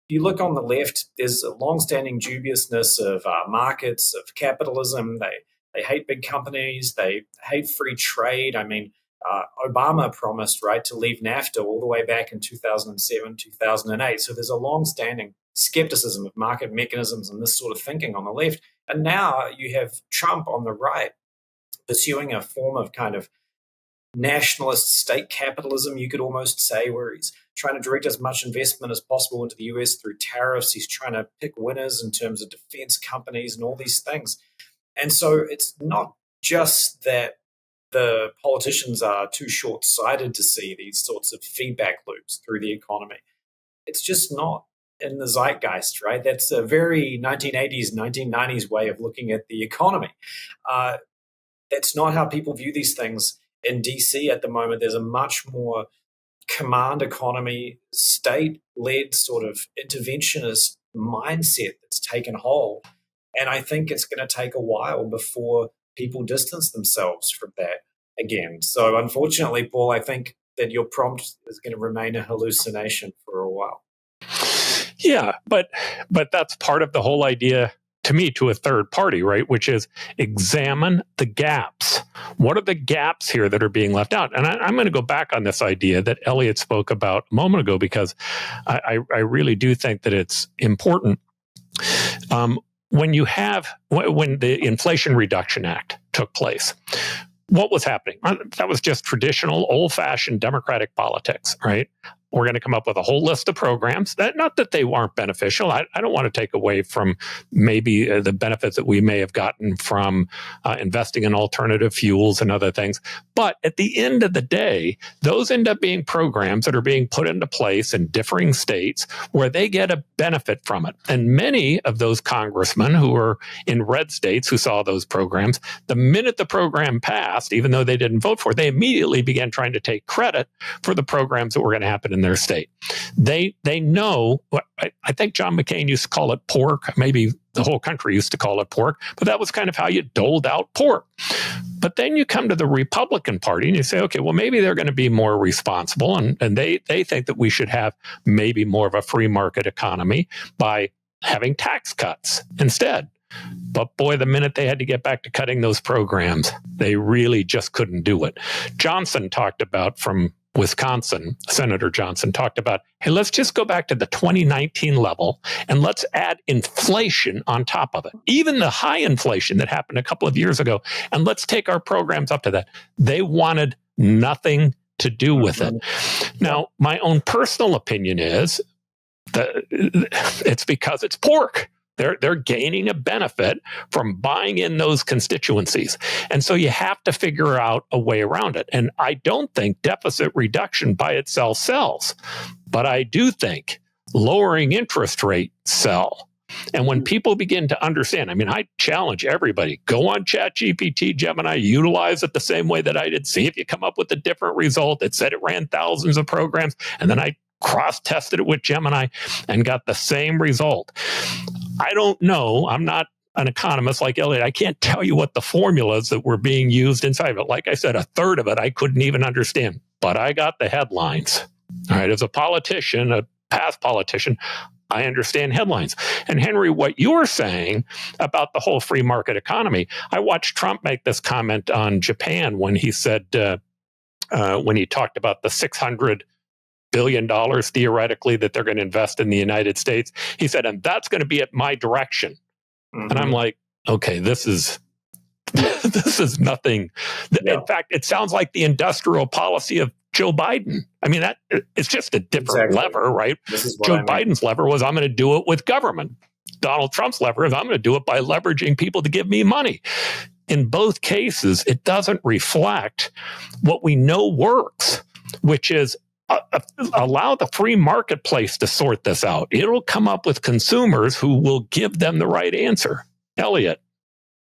You look on the left, there's a long-standing dubiousness of markets, of capitalism. They hate big companies. They hate free trade. I mean, Obama promised, right, to leave NAFTA all the way back in 2007, 2008. So there's a long-standing skepticism of market mechanisms and this sort of thinking on the left. And now you have Trump on the right pursuing a form of kind of nationalist state capitalism, you could almost say, where he's trying to direct as much investment as possible into the US through tariffs. He's trying to pick winners in terms of defense companies and all these things. And so it's not just that the politicians are too short-sighted to see these sorts of feedback loops through the economy. It's just not in the zeitgeist, right? That's a very 1980s, 1990s way of looking at the economy. That's not how people view these things. In DC at the moment, there's a much more command economy, state-led sort of interventionist mindset that's taken hold. And I think it's going to take a while before people distance themselves from that again. So unfortunately, Paul, I think that your prompt is going to remain a hallucination for a while. Yeah, but that's part of the whole idea, to me, to a third party, right? Which is examine the gaps. What are the gaps here that are being left out? And I'm going to go back on this idea that Elliott spoke about a moment ago, because I really do think that it's important. When the Inflation Reduction Act took place, what was happening? That was just traditional, old-fashioned Democratic politics, right? we're going to come up with a whole list of programs. Not that they weren't beneficial. I don't want to take away from maybe the benefits that we may have gotten from investing in alternative fuels and other things. But at the end of the day, those end up being programs that are being put into place in differing states where they get a benefit from it. And many of those congressmen who were in red states who saw those programs, the minute the program passed, even though they didn't vote for it, they immediately began trying to take credit for the programs that were going to happen in their state. They know, I think John McCain used to call it pork. Maybe the whole country used to call it pork, but that was kind of how you doled out pork. But then you come to the Republican Party and you say, okay, well, maybe they're going to be more responsible. And they think that we should have maybe more of a free market economy by having tax cuts instead. But boy, the minute they had to get back to cutting those programs, they really just couldn't do it. Johnson talked about from Wisconsin, Senator Johnson talked about, hey, let's just go back to the 2019 level and let's add inflation on top of it, even the high inflation that happened a couple of years ago, and let's take our programs up to that. They wanted nothing to do with it. Now, my own personal opinion is that it's because it's pork. They're gaining a benefit from buying in those constituencies. And so you have to figure out a way around it. And I don't think deficit reduction by itself sells, but I do think lowering interest rates sell. And when people begin to understand, I mean, I challenge everybody, go on ChatGPT, Gemini, utilize it the same way that I did. See if you come up with a different result. It said it ran thousands of programs. And then I cross-tested it with Gemini and got the same result. I don't know. I'm not an economist like Elliott. I can't tell you what the formulas that were being used inside of it. Like I said, a third of it I couldn't even understand, but I got the headlines. All right. As a politician, a past politician, I understand headlines. And Henry, what you're saying about the whole free market economy, I watched Trump make this comment on Japan when he said, when he talked about the $600 billion theoretically that they're going to invest in the United States. He said, and that's going to be at my direction. Mm-hmm. And I'm like, okay, this is nothing. Yeah. In fact, it sounds like the industrial policy of Joe Biden. I mean, that it's just a different lever, right? Joe Biden's lever was, I'm going to do it with government. Donald Trump's lever is, I'm going to do it by leveraging people to give me money. In both cases, it doesn't reflect what we know works, which is allow the free marketplace to sort this out. It'll come up with consumers who will give them the right answer. Elliott.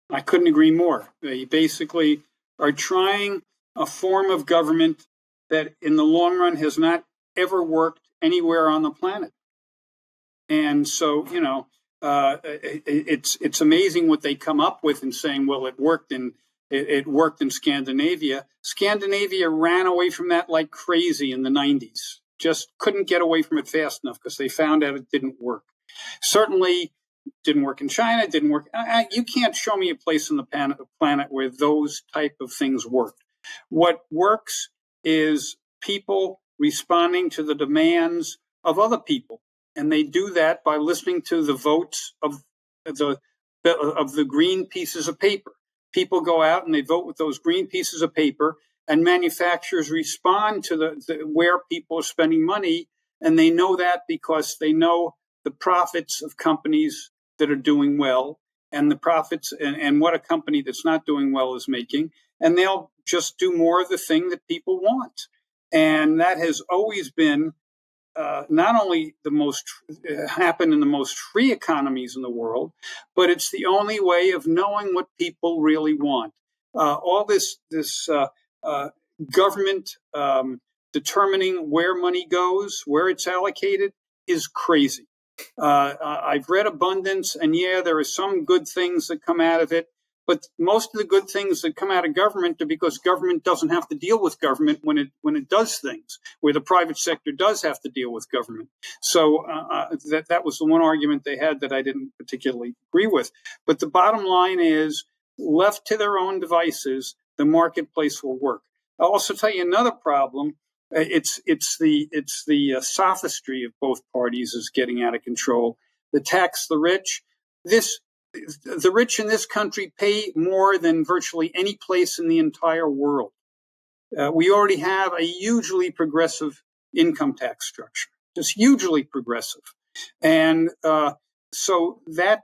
I couldn't agree more. They basically are trying a form of government that in the long run has not ever worked anywhere on the planet. And so, it's amazing what they come up with in saying, well, it worked in Scandinavia. Scandinavia ran away from that like crazy in the 90s. Just couldn't get away from it fast enough because they found out it didn't work. Certainly didn't work in China, didn't work. You can't show me a place on the planet where those type of things work. What works is people responding to the demands of other people. And they do that by listening to the votes of the green pieces of paper. People go out and they vote with those green pieces of paper, and manufacturers respond to where people are spending money. And they know that because they know the profits of companies that are doing well and the profits and what a company that's not doing well is making. And they'll just do more of the thing that people want. And that has always been not only the most happened in the most free economies in the world, but it's the only way of knowing what people really want. All this government determining where money goes, where it's allocated, is crazy. I've read abundance, and yeah, there are some good things that come out of it. But most of the good things that come out of government are because government doesn't have to deal with government when it does things, where the private sector does have to deal with government. So that was the one argument they had that I didn't particularly agree with. But the bottom line is, left to their own devices, the marketplace will work. I'll also tell you another problem. It's the sophistry of both parties is getting out of control. The tax the rich. The rich in this country pay more than virtually any place in the entire world. We already have a hugely progressive income tax structure, just hugely progressive. And so that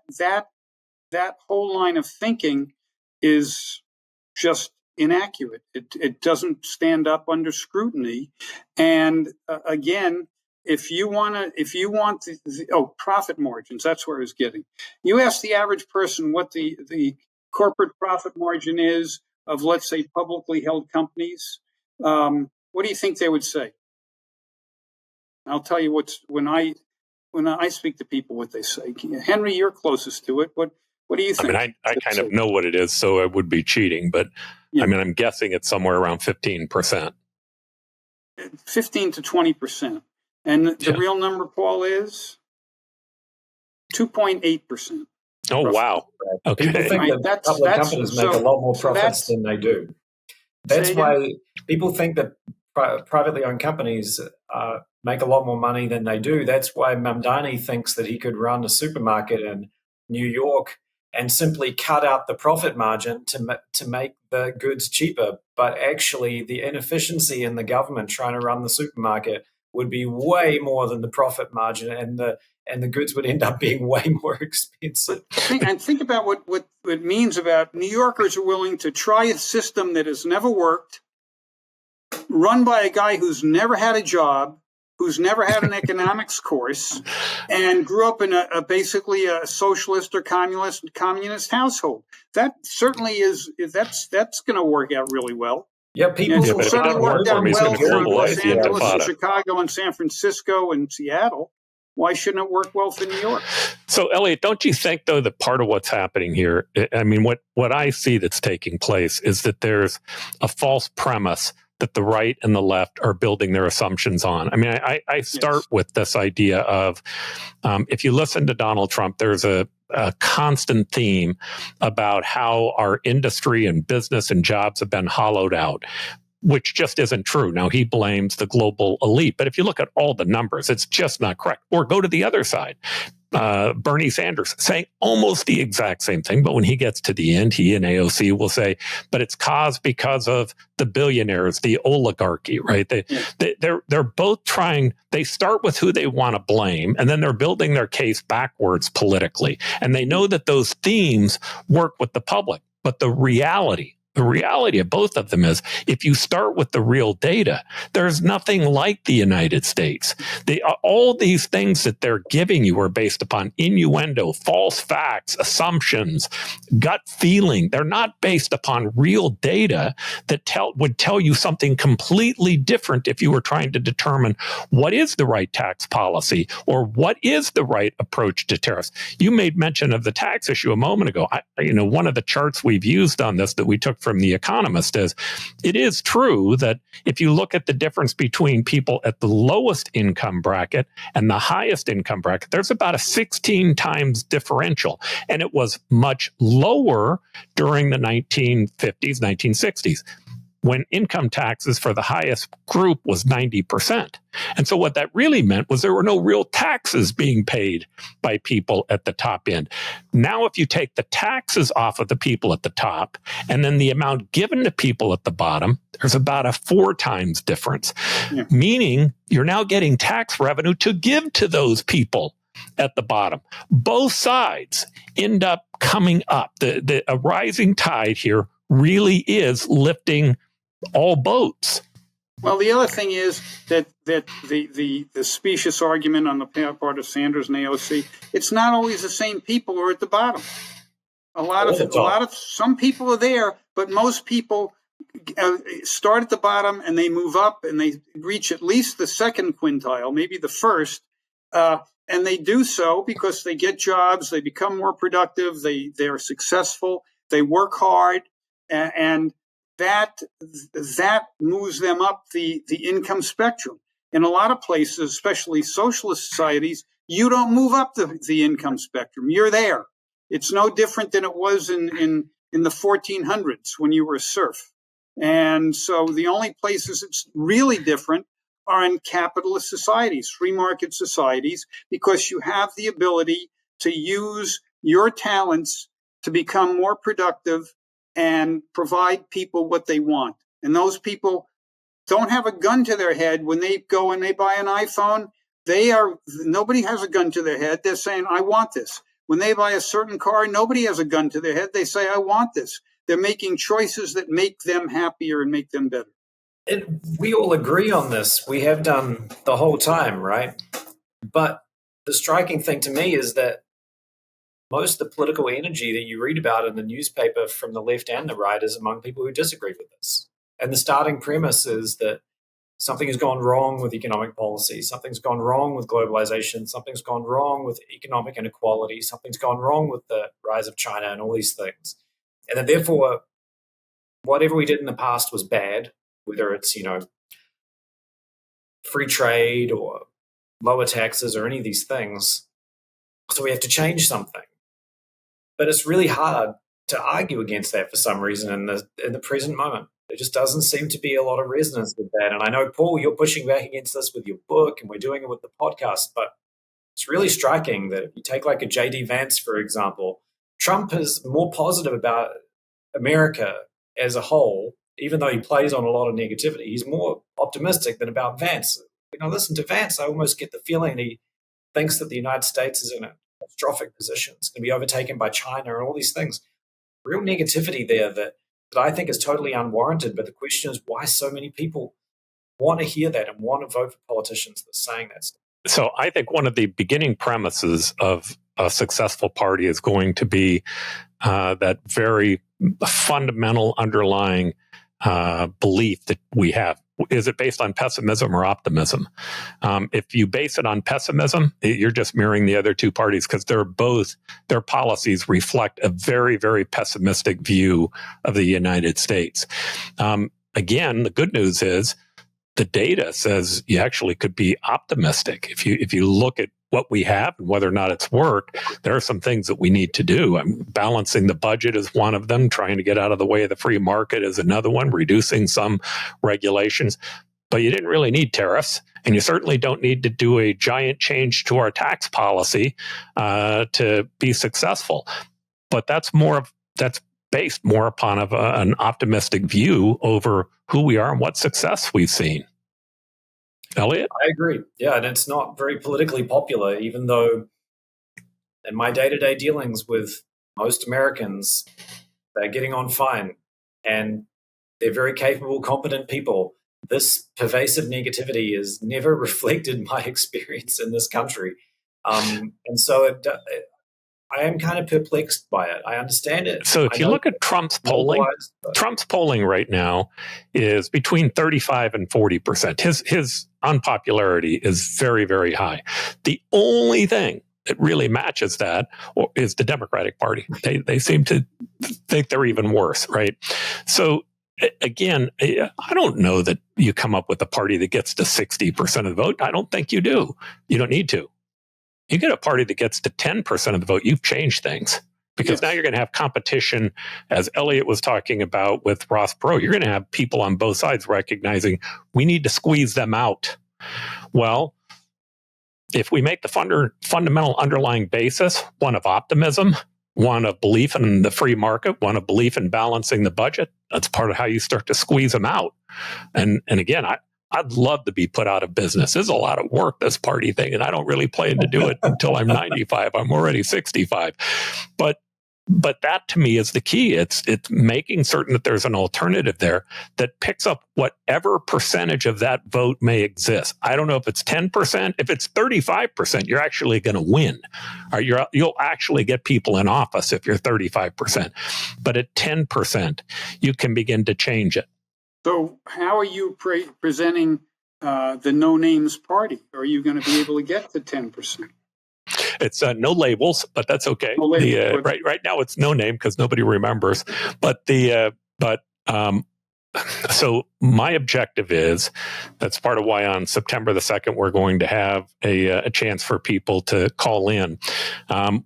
whole line of thinking is just inaccurate. It doesn't stand up under scrutiny. And again, if you want profit margins, that's where I was getting. You ask the average person what the corporate profit margin is of, let's say, publicly held companies. What do you think they would say? I'll tell you when I speak to people, what they say. Henry, you're closest to it. What do you think? I mean, I kind of know what it is, so I would be cheating, but yeah. I mean, I'm guessing it's somewhere around 15%. 15 to 20%. And the real number, Paul, is 2.8%. Oh, roughly. wow. Okay. People think that public companies make a lot more profits than they do. That's why people think that privately owned companies make a lot more money than they do. That's why Mamdani thinks that he could run a supermarket in New York and simply cut out the profit margin to make the goods cheaper. But actually, the inefficiency in the government trying to run the supermarket would be way more than the profit margin, and the goods would end up being way more expensive. And think about what it means about New Yorkers are willing to try a system that has never worked, run by a guy who's never had a job, who's never had an economics course, and grew up in basically a socialist or communist household. That certainly that's going to work out really well. Yeah, people certainly worked out well for Los Angeles and Chicago and San Francisco and Seattle. Why shouldn't it work well for New York? So, Elliott, don't you think, though, that part of what's happening here, I mean, what I see that's taking place is that there's a false premise that the right and the left are building their assumptions on. I mean, I start with this idea of, if you listen to Donald Trump, there's a constant theme about how our industry and business and jobs have been hollowed out, which just isn't true. Now, he blames the global elite, but if you look at all the numbers, it's just not correct. Or go to the other side. Bernie Sanders saying almost the exact same thing, but when he gets to the end, he and AOC will say, but it's caused because of the billionaires, the oligarchy, right? They're both trying, they start with who they want to blame, and then they're building their case backwards politically. And they know that those themes work with the public, but the reality of both of them is, if you start with the real data, there's nothing like the United States. All these things that they're giving you are based upon innuendo, false facts, assumptions, gut feeling. They're not based upon real data that would tell you something completely different if you were trying to determine what is the right tax policy or what is the right approach to tariffs. You made mention of the tax issue a moment ago. One of the charts we've used on this that we took from the Economist is, it is true that if you look at the difference between people at the lowest income bracket and the highest income bracket, there's about a 16 times differential. And it was much lower during the 1950s, 1960s, when income taxes for the highest group was 90%. And so what that really meant was there were no real taxes being paid by people at the top end. Now, if you take the taxes off of the people at the top and then the amount given to people at the bottom, there's about a 4 times difference, meaning you're now getting tax revenue to give to those people at the bottom. Both sides end up coming up. A rising tide here really is lifting all boats. Well, the other thing is that the specious argument on the part of Sanders and AOC, it's not always the same people who are at the bottom. Some people are there, but most people start at the bottom and they move up and they reach at least the second quintile, maybe the first, and they do so because they get jobs, they become more productive, they're successful, they work hard, and that moves them up the income spectrum. In a lot of places, especially socialist societies, you don't move up the income spectrum. You're there. It's no different than it was in the 1400s when you were a serf. And so the only places it's really different are in capitalist societies, free market societies, because you have the ability to use your talents to become more productive and provide people what they want. And those people don't have a gun to their head when they go and they buy an iPhone. Nobody has a gun to their head. They're saying, I want this. When they buy a certain car, nobody has a gun to their head. They say, I want this. They're making choices that make them happier and make them better. And we all agree on this. We have done the whole time, right? But the striking thing to me is that most of the political energy that you read about in the newspaper from the left and the right is among people who disagree with this. And the starting premise is that something has gone wrong with economic policy, something's gone wrong with globalization, something's gone wrong with economic inequality, something's gone wrong with the rise of China and all these things. And that therefore, whatever we did in the past was bad, whether it's, free trade or lower taxes or any of these things. So we have to change something. But it's really hard to argue against that for some reason in the present moment. There just doesn't seem to be a lot of resonance with that. And I know, Paul, you're pushing back against this with your book, and we're doing it with the podcast, but it's really striking that if you take like a J.D. Vance, for example, Trump is more positive about America as a whole, even though he plays on a lot of negativity. He's more optimistic than about Vance. When I listen to Vance, I almost get the feeling that he thinks that the United States is in a catastrophic position. It's going to be overtaken by China and all these things. Real negativity there that I think is totally unwarranted. But the question is why so many people want to hear that and want to vote for politicians that are saying that stuff. So I think one of the beginning premises of a successful party is going to be that very fundamental underlying belief that we have. Is it based on pessimism or optimism? If you base it on pessimism, you're just mirroring the other two parties because their policies reflect a very, very pessimistic view of the United States. Again, the good news is the data says you actually could be optimistic. If you look at what we have and whether or not it's worked, there are some things that we need to do. Balancing the budget is one of them. Trying to get out of the way of the free market is another one. Reducing some regulations. But you didn't really need tariffs, and you certainly don't need to do a giant change to our tax policy to be successful. But that's based more upon an optimistic view over who we are and what success we've seen. Elliott? I agree. Yeah, and it's not very politically popular, even though in my day-to-day dealings with most Americans, they're getting on fine. And they're very capable, competent people. This pervasive negativity is never reflected my experience in this country. And so I am kind of perplexed by it. I understand it. So if you look at Trump's polling, Trump's polling right now is between 35 and 40%. His unpopularity is very, very high. The only thing that really matches that is the Democratic Party. They seem to think they're even worse, right? So again, I don't know that you come up with a party that gets to 60% of the vote. I don't think you do. You don't need to. You get a party that gets to 10% of the vote, you've changed things. Because now you're going to have competition, as Elliott was talking about with Ross Perot. You're going to have people on both sides recognizing we need to squeeze them out. Well, if we make the fundamental underlying basis one of optimism, one of belief in the free market, one of belief in balancing the budget, that's part of how you start to squeeze them out. And again, I'd love to be put out of business. There's a lot of work, this party thing, and I don't really plan to do it until I'm 95. I'm already 65. But that to me is the key. It's making certain that there's an alternative there that picks up whatever percentage of that vote may exist. I don't know if it's 10%. If it's 35%, you're actually going to win. Or you'll actually get people in office if you're 35%. But at 10%, you can begin to change it. So how are you presenting the No Names Party? Are you going to be able to get to 10%? It's no labels, but that's okay. No labels. Right now, it's no name because nobody remembers. So my objective is that's part of why on September the 2nd we're going to have a chance for people to call in.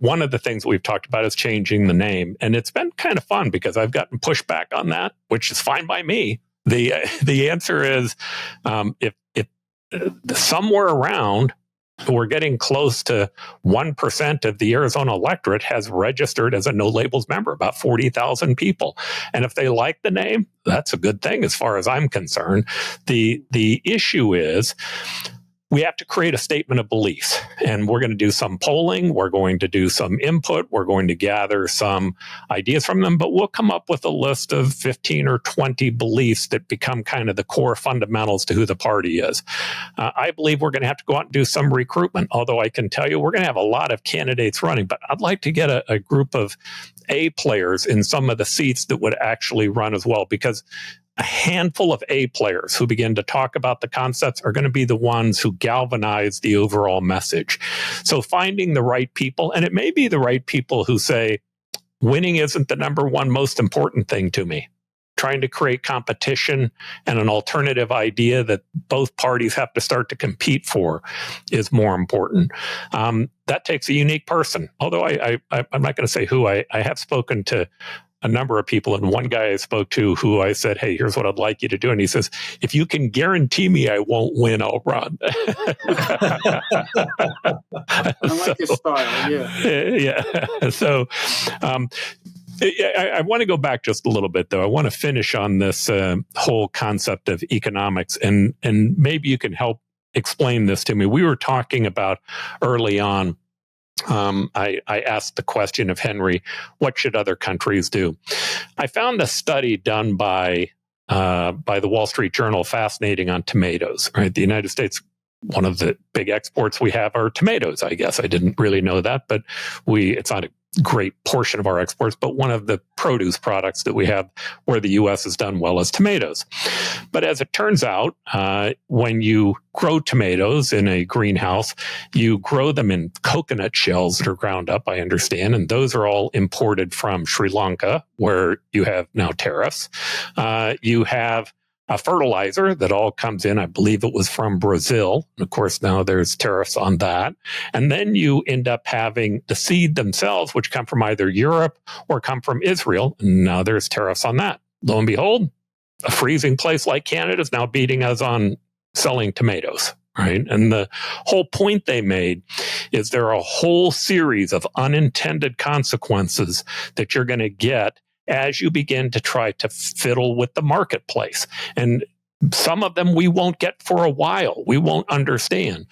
One of the things we've talked about is changing the name, and it's been kind of fun because I've gotten pushback on that, which is fine by me. The answer is if somewhere around We're getting close to 1% of the Arizona electorate has registered as a no labels member, about 40,000 people. And if they like the name, that's a good thing as far as I'm concerned. The issue is, we have to create a statement of beliefs, and we're going to do some polling. We're going to do some input. We're going to gather some ideas from them, but we'll come up with a list of 15 or 20 beliefs that become kind of the core fundamentals to who the party is. I believe we're going to have to go out and do some recruitment, although I can tell you we're going to have a lot of candidates running, but I'd like to get a group of A players in some of the seats that would actually run as well, because a handful of A players who begin to talk about the concepts are going to be the ones who galvanize the overall message. So finding the right people, and it may be the right people who say, winning isn't the number one most important thing to me. Trying to create competition and an alternative idea that both parties have to start to compete for is more important. That takes a unique person. Although I'm not going to say who. I have spoken to a number of people, and one guy I spoke to who I said, hey, here's what I'd like you to do. And he says, if you can guarantee me I won't win, I'll run. I like your style, yeah. So I want to go back just a little bit, though. I want to finish on this whole concept of economics, and maybe you can help explain this to me. We were talking about early on, I asked the question of Henry, what should other countries do? I found a study done by the Wall Street Journal fascinating on tomatoes, right? The United States, one of the big exports we have are tomatoes, I guess. I didn't really know that, but it's not a great portion of our exports, but one of the produce products that we have where the U.S. has done well is tomatoes. But as it turns out, when you grow tomatoes in a greenhouse, you grow them in coconut shells that are ground up, I understand, and those are all imported from Sri Lanka, where you have now tariffs. You have a fertilizer that all comes in, I believe it was from Brazil. And of course, now there's tariffs on that. And then you end up having the seed themselves, which come from either Europe or come from Israel. And now there's tariffs on that. Lo and behold, a freezing place like Canada is now beating us on selling tomatoes, right? And the whole point they made is there are a whole series of unintended consequences that you're going to get as you begin to try to fiddle with the marketplace. And some of them we won't get for a while. We won't understand.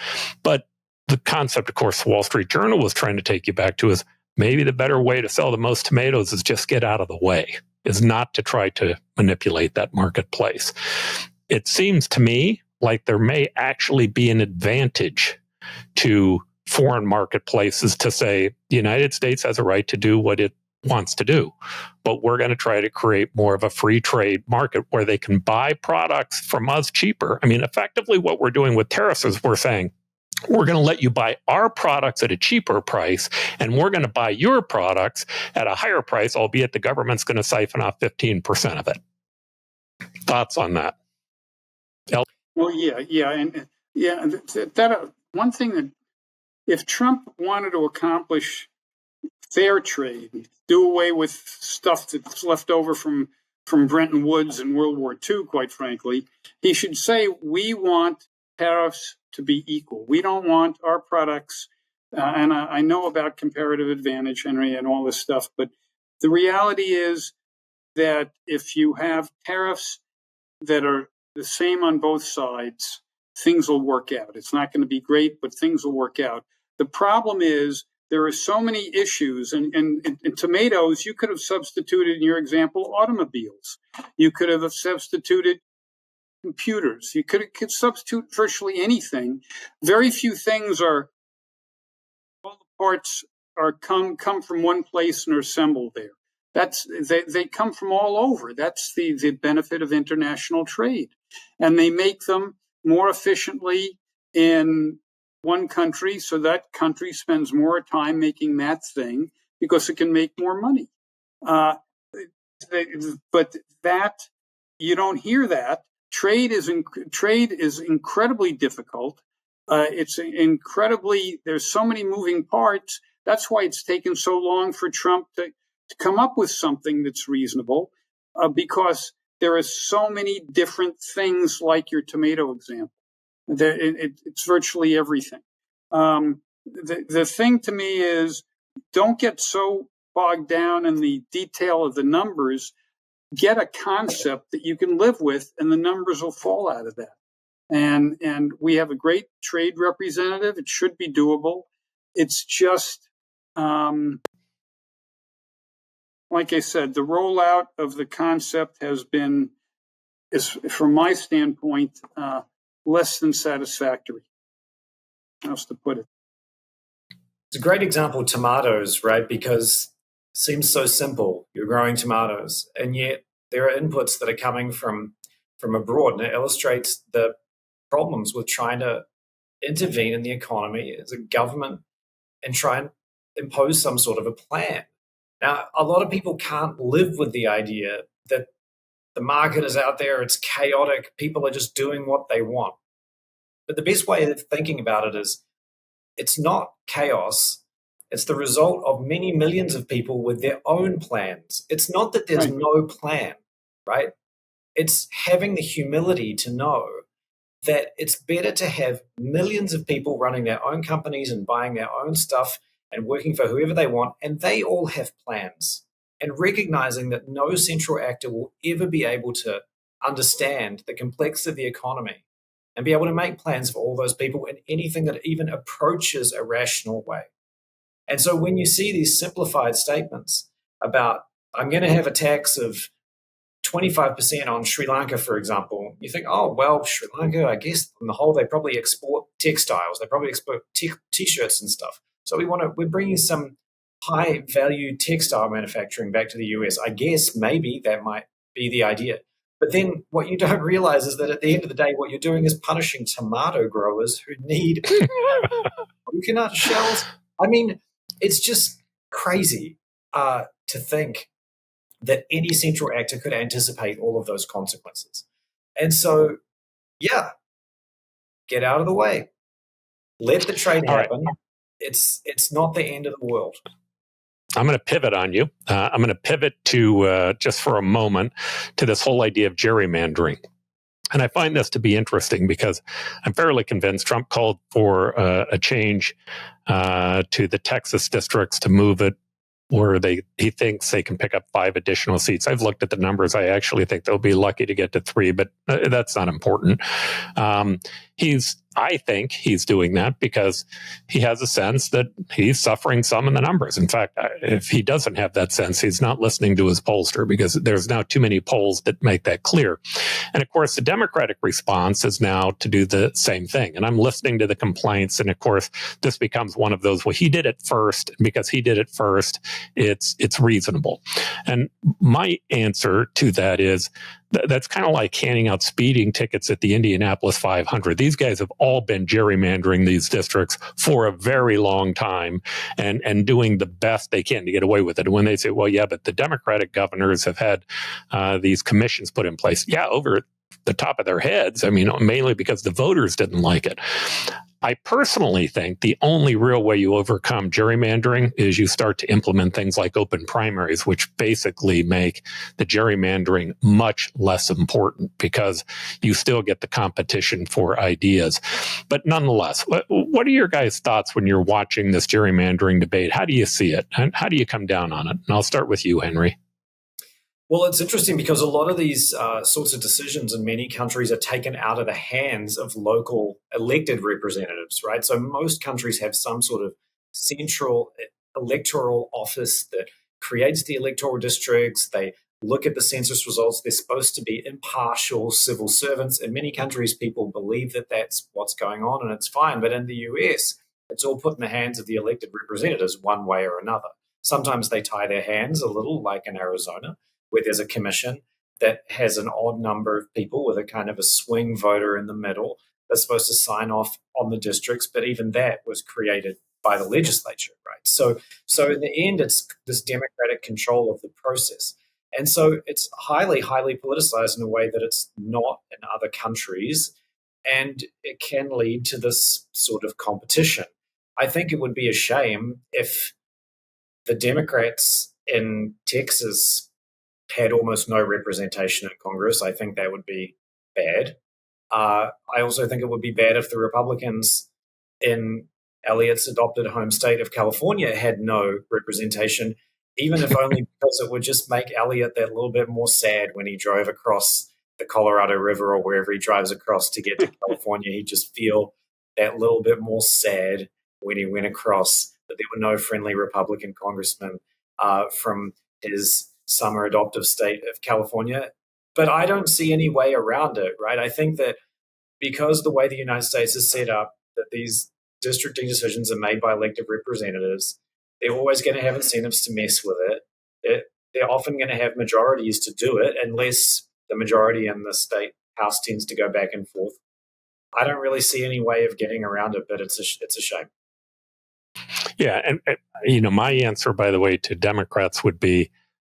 But the concept, of course, the Wall Street Journal was trying to take you back to is maybe the better way to sell the most tomatoes is just get out of the way, is not to try to manipulate that marketplace. It seems to me like there may actually be an advantage to foreign marketplaces to say the United States has a right to do what it wants to do, but we're going to try to create more of a free trade market where they can buy products from us cheaper. I mean, effectively what we're doing with tariffs is we're saying, we're going to let you buy our products at a cheaper price, and we're going to buy your products at a higher price, albeit the government's going to siphon off 15% of it. Thoughts on that? Well, that one thing that if Trump wanted to accomplish fair trade, do away with stuff that's left over from Bretton Woods and World War II, quite frankly, he should say, we want tariffs to be equal. We don't want our products, and I know about comparative advantage, Henry, and all this stuff, but the reality is that if you have tariffs that are the same on both sides, things will work out. It's not going to be great, but things will work out. The problem is there are so many issues, and in tomatoes, you could have substituted, in your example, automobiles. You could have substituted computers. You could substitute virtually anything. Very few things all the parts come from one place and are assembled there. They come from all over. That's the benefit of international trade. And they make them more efficiently in one country, so that country spends more time making that thing because it can make more money. But that, you don't hear that. Trade is incredibly difficult. There's so many moving parts. That's why it's taken so long for Trump to come up with something that's reasonable, because there are so many different things, like your tomato example. It's virtually everything. The thing to me is, don't get so bogged down in the detail of the numbers. Get a concept that you can live with, and the numbers will fall out of that. And we have a great trade representative. It should be doable. It's just, like I said, the rollout of the concept has been, from my standpoint, less than satisfactory. How else to put it? It's a great example, tomatoes, right? Because it seems so simple. You're growing tomatoes, and yet there are inputs that are coming from abroad, and it illustrates the problems with trying to intervene in the economy as a government and try and impose some sort of a plan. Now, a lot of people can't live with the idea that the market is out there, it's chaotic, people are just doing what they want. But the best way of thinking about it is, it's not chaos. It's the result of many millions of people with their own plans. It's not that there's no plan, right? It's having the humility to know that it's better to have millions of people running their own companies and buying their own stuff and working for whoever they want, and they all have plans. And recognizing that no central actor will ever be able to understand the complexity of the economy and be able to make plans for all those people in anything that even approaches a rational way. And so when you see these simplified statements about, I'm going to have a tax of 25% on Sri Lanka, for example, you think, oh, well, Sri Lanka, I guess on the whole, they probably export textiles. They probably export T-shirts and stuff. So we're bringing some high value textile manufacturing back to the US. I guess maybe that might be the idea. But then what you don't realize is that at the end of the day, what you're doing is punishing tomato growers who need coconut shells. I mean, it's just crazy to think that any central actor could anticipate all of those consequences. And so, yeah, get out of the way. Let the trade happen. Right. It's not the end of the world. I'm going to pivot on you. I'm going to pivot to, just for a moment, to this whole idea of gerrymandering. And I find this to be interesting because I'm fairly convinced Trump called for a change to the Texas districts to move it where he thinks they can pick up 5 additional seats. I've looked at the numbers. I actually think they'll be lucky to get to 3, but that's not important. I think he's doing that because he has a sense that he's suffering some in the numbers. In fact, if he doesn't have that sense, he's not listening to his pollster, because there's now too many polls that make that clear. And of course, the Democratic response is now to do the same thing. And I'm listening to the complaints. And of course, this becomes one of those, well, he did it first. And because he did it first, it's reasonable. And my answer to that is, that's kind of like handing out speeding tickets at the Indianapolis 500. These guys have all been gerrymandering these districts for a very long time and doing the best they can to get away with it. And when they say, well, yeah, but the Democratic governors have had these commissions put in place. Yeah, over the top of their heads. I mean, mainly because the voters didn't like it. I personally think the only real way you overcome gerrymandering is you start to implement things like open primaries, which basically make the gerrymandering much less important because you still get the competition for ideas. But nonetheless, what are your guys' thoughts when you're watching this gerrymandering debate? How do you see it? And how do you come down on it? And I'll start with you, Henry. Well, it's interesting because a lot of these sorts of decisions in many countries are taken out of the hands of local elected representatives, right? So most countries have some sort of central electoral office that creates the electoral districts. They look at the census results. They're supposed to be impartial civil servants. In many countries, people believe that that's what's going on, and it's fine. But in the US, it's all put in the hands of the elected representatives one way or another. Sometimes they tie their hands a little, like in Arizona, where there's a commission that has an odd number of people with a kind of a swing voter in the middle that's supposed to sign off on the districts. But even that was created by the legislature, right? So in the end, it's this democratic control of the process. And so it's highly, highly politicized in a way that it's not in other countries. And it can lead to this sort of competition. I think it would be a shame if the Democrats in Texas had almost no representation in Congress. I think that would be bad. I also think it would be bad if the Republicans in Elliott's adopted home state of California had no representation, even if only because it would just make Elliott that little bit more sad when he drove across the Colorado River or wherever he drives across to get to California. He'd just feel that little bit more sad when he went across that there were no friendly Republican congressmen from his summer adoptive state of California. But I don't see any way around it, right? I think that because the way the United States is set up, that these districting decisions are made by elected representatives, they're always going to have incentives to mess with it. They're often going to have majorities to do it, unless the majority in the state house tends to go back and forth. I don't really see any way of getting around it, but it's a shame. Yeah, and my answer, by the way, to Democrats would be,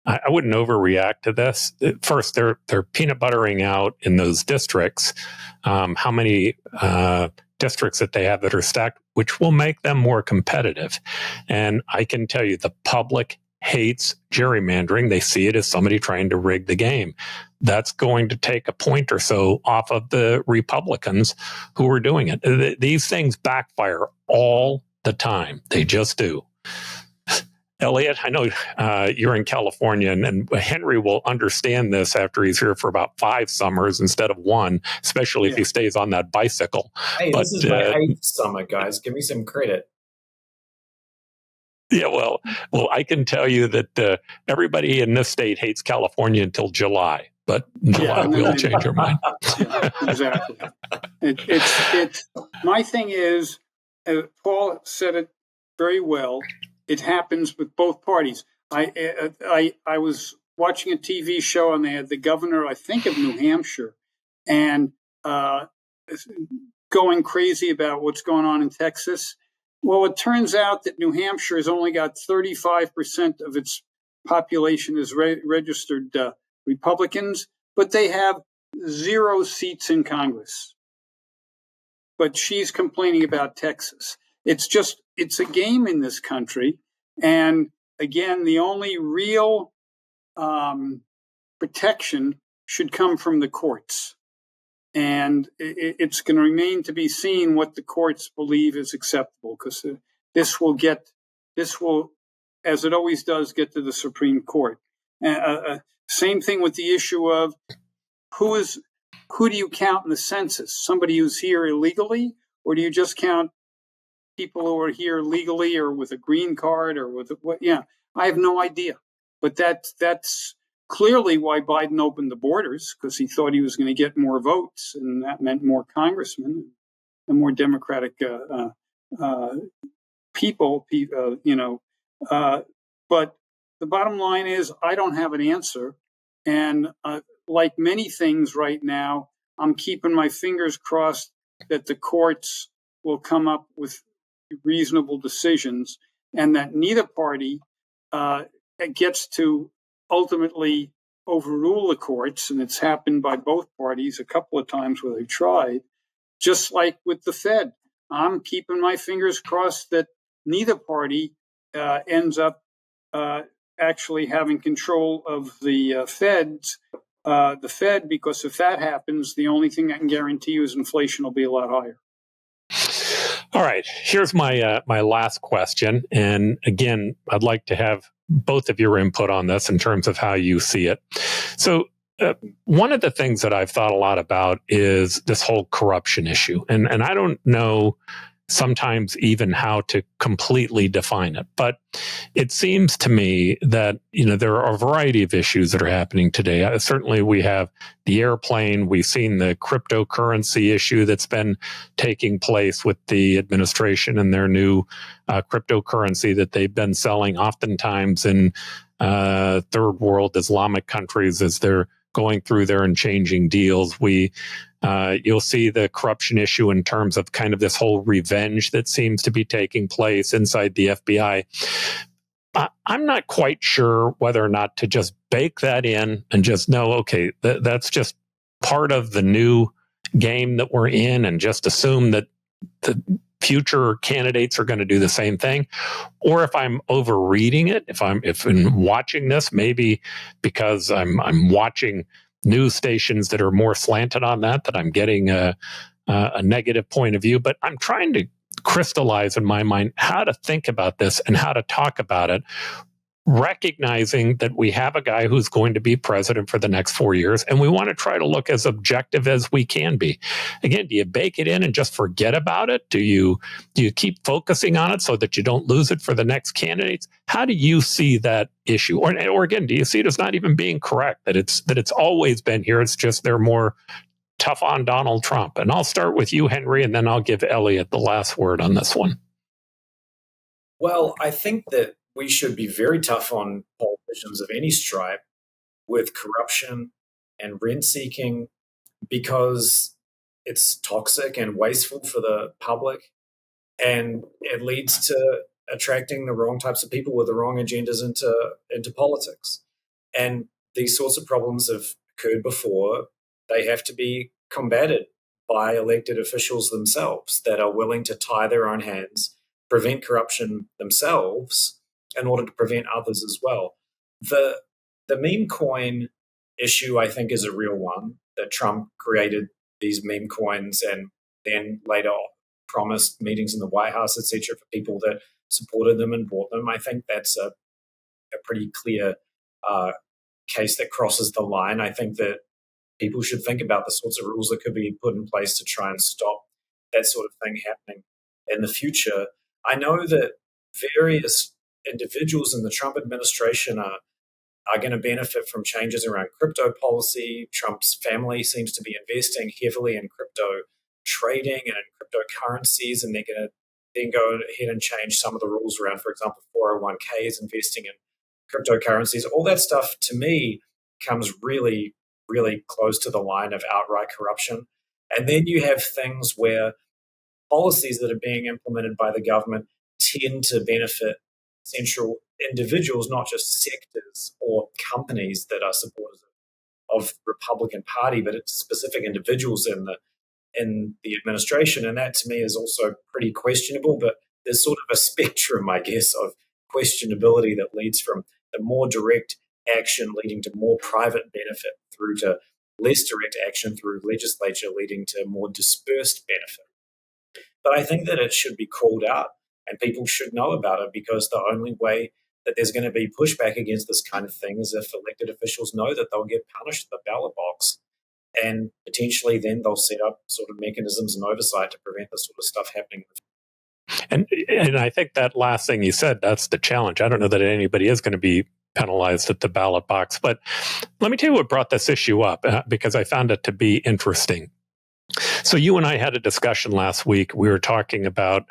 I wouldn't overreact to this. First, they're peanut buttering out in those districts how many districts that they have that are stacked, which will make them more competitive. And I can tell you, the public hates gerrymandering. They see it as somebody trying to rig the game. That's going to take a point or so off of the Republicans who are doing it. These things backfire all the time. They just do. Elliott, I know you're in California, and Henry will understand this after he's here for about 5 summers instead of 1, especially if he stays on that bicycle. Hey, this is my 8th summer, guys. Give me some credit. Yeah, well, I can tell you that everybody in this state hates California until July, but July will change our mind. Yeah, exactly. It's my thing is, Paul said it very well. It happens with both parties. I was watching a TV show, and they had the governor, I think, of New Hampshire, and going crazy about what's going on in Texas. Well, it turns out that New Hampshire has only got 35% of its population as registered Republicans, but they have 0 seats in Congress. But she's complaining about Texas. It's a game in this country. And again, the only real protection should come from the courts. And it's going to remain to be seen what the courts believe is acceptable, because this will, as it always does, get to the Supreme Court. Same thing with the issue of who do you count in the census? Somebody who's here illegally, or do you just count people who are here legally or with a green card or with what? Yeah, I have no idea. But that's clearly why Biden opened the borders, because he thought he was going to get more votes, and that meant more congressmen and more Democratic people. But the bottom line is, I don't have an answer, and like many things right now, I'm keeping my fingers crossed that the courts will come up with reasonable decisions, and that neither party gets to ultimately overrule the courts. And it's happened by both parties a couple of times where they've tried, just like with the Fed. I'm keeping my fingers crossed that neither party ends up actually having control of the Fed, because if that happens, the only thing I can guarantee you is inflation will be a lot higher. All right, here's my last question. And again, I'd like to have both of your input on this in terms of how you see it. So one of the things that I've thought a lot about is this whole corruption issue. And I don't know sometimes even how to completely define it. But it seems to me that, there are a variety of issues that are happening today. Certainly we have the airplane. We've seen the cryptocurrency issue that's been taking place with the administration and their new cryptocurrency that they've been selling oftentimes in third world Islamic countries as they're going through there and changing deals. You'll see the corruption issue in terms of kind of this whole revenge that seems to be taking place inside the FBI. I'm not quite sure whether or not to just bake that in and just know, okay, that's just part of the new game that we're in, and just assume that the future candidates are going to do the same thing. Or if I'm overreading it, if in watching this, maybe because I'm watching news stations that are more slanted on that I'm getting a negative point of view. But I'm trying to crystallize in my mind how to think about this and how to talk about it, recognizing that we have a guy who's going to be president for the next 4 years, and we want to try to look as objective as we can be. Again, do you bake it in and just forget about it? Do you keep focusing on it so that you don't lose it for the next candidates? How do you see that issue? Or again, do you see it as not even being correct, that it's always been here? It's just they're more tough on Donald Trump. And I'll start with you, Henry, and then I'll give Elliott the last word on this one. Well, I think that we should be very tough on politicians of any stripe with corruption and rent-seeking, because it's toxic and wasteful for the public, and it leads to attracting the wrong types of people with the wrong agendas into politics. And these sorts of problems have occurred before. They have to be combated by elected officials themselves that are willing to tie their own hands, prevent corruption themselves in order to prevent others as well. The meme coin issue, I think, is a real one, that Trump created these meme coins and then later promised meetings in the White House, etc., for people that supported them and bought them. I think that's a pretty clear case that crosses the line. I think that people should think about the sorts of rules that could be put in place to try and stop that sort of thing happening in the future. I know that various individuals in the Trump administration are going to benefit from changes around crypto policy. Trump's family seems to be investing heavily in crypto trading and in cryptocurrencies, and they're going to then go ahead and change some of the rules around, for example, 401ks, investing in cryptocurrencies. All that stuff, to me, comes really, really close to the line of outright corruption. And then you have things where policies that are being implemented by the government tend to benefit central individuals, not just sectors or companies that are supporters of the Republican Party, but it's specific individuals in the administration. And that, to me, is also pretty questionable. But there's sort of a spectrum, I guess, of questionability that leads from the more direct action leading to more private benefit through to less direct action through legislature leading to more dispersed benefit. But I think that it should be called out and people should know about it, because the only way that there's going to be pushback against this kind of thing is if elected officials know that they'll get punished at the ballot box, and potentially then they'll set up sort of mechanisms and oversight to prevent this sort of stuff happening. And I think that last thing you said, that's the challenge. I don't know that anybody is going to be penalized at the ballot box, but let me tell you what brought this issue up, because I found it to be interesting. So you and I had a discussion last week. We were talking about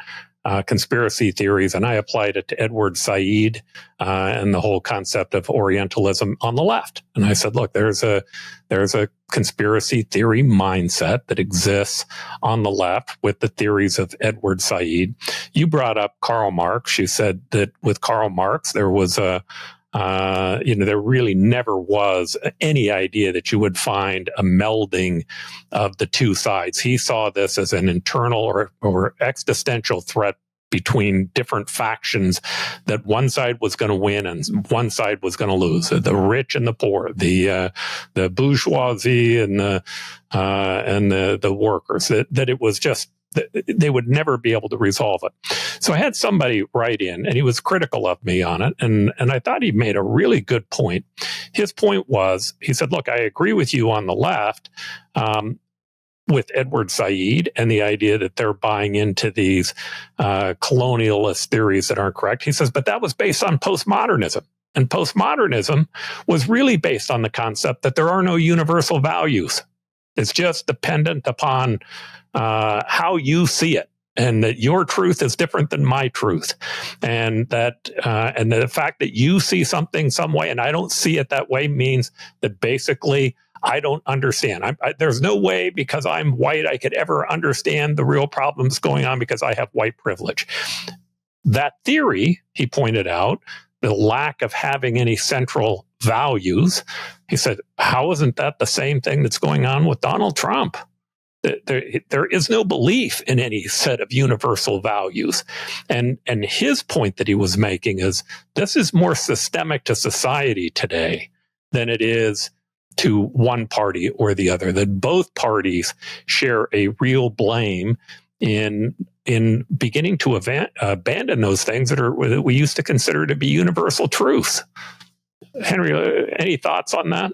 conspiracy theories, and I applied it to Edward Said and the whole concept of Orientalism on the left. And I said, look, there's a conspiracy theory mindset that exists on the left with the theories of Edward Said. You brought up Karl Marx. You said that with Karl Marx, there was there really never was any idea that you would find a melding of the two sides. He saw this as an internal or existential threat between different factions, that one side was going to win and one side was going to lose. The rich and the poor, the bourgeoisie and the workers. That it was just, they would never be able to resolve it. So I had somebody write in, and he was critical of me on it, and I thought he made a really good point. His point was, he said, look, I agree with you on the left with Edward Said and the idea that they're buying into these colonialist theories that aren't correct. He says, but that was based on postmodernism. And postmodernism was really based on the concept that there are no universal values. It's just dependent upon how you see it, and that your truth is different than my truth, and that and the fact that you see something some way and I don't see it that way means that basically I don't understand. There's no way, because I'm white, I could ever understand the real problems going on because I have white privilege. That theory, he pointed out, the lack of having any central values, he said, how isn't that the same thing that's going on with Donald Trump? There is no belief in any set of universal values. And his point that he was making is, this is more systemic to society today than it is to one party or the other, that both parties share a real blame in in beginning to abandon those things that we used to consider to be universal truths. Henry, any thoughts on that?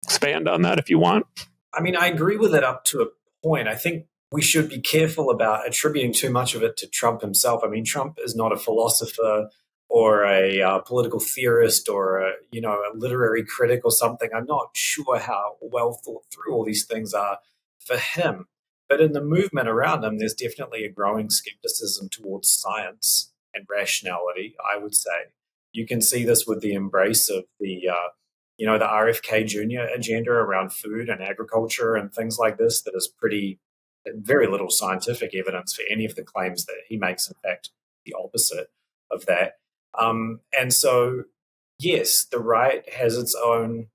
Expand on that if you want. I mean, I agree with it up to a point. I think we should be careful about attributing too much of it to Trump himself. I mean, Trump is not a philosopher or a political theorist or a literary critic or something. I'm not sure how well thought through all these things are for him. But in the movement around him, there's definitely a growing skepticism towards science and rationality, I would say. You can see this with the embrace of the RFK Jr. agenda around food and agriculture and things like this that is very little scientific evidence for any of the claims that he makes. In fact, the opposite of that. And so, yes, the right has its own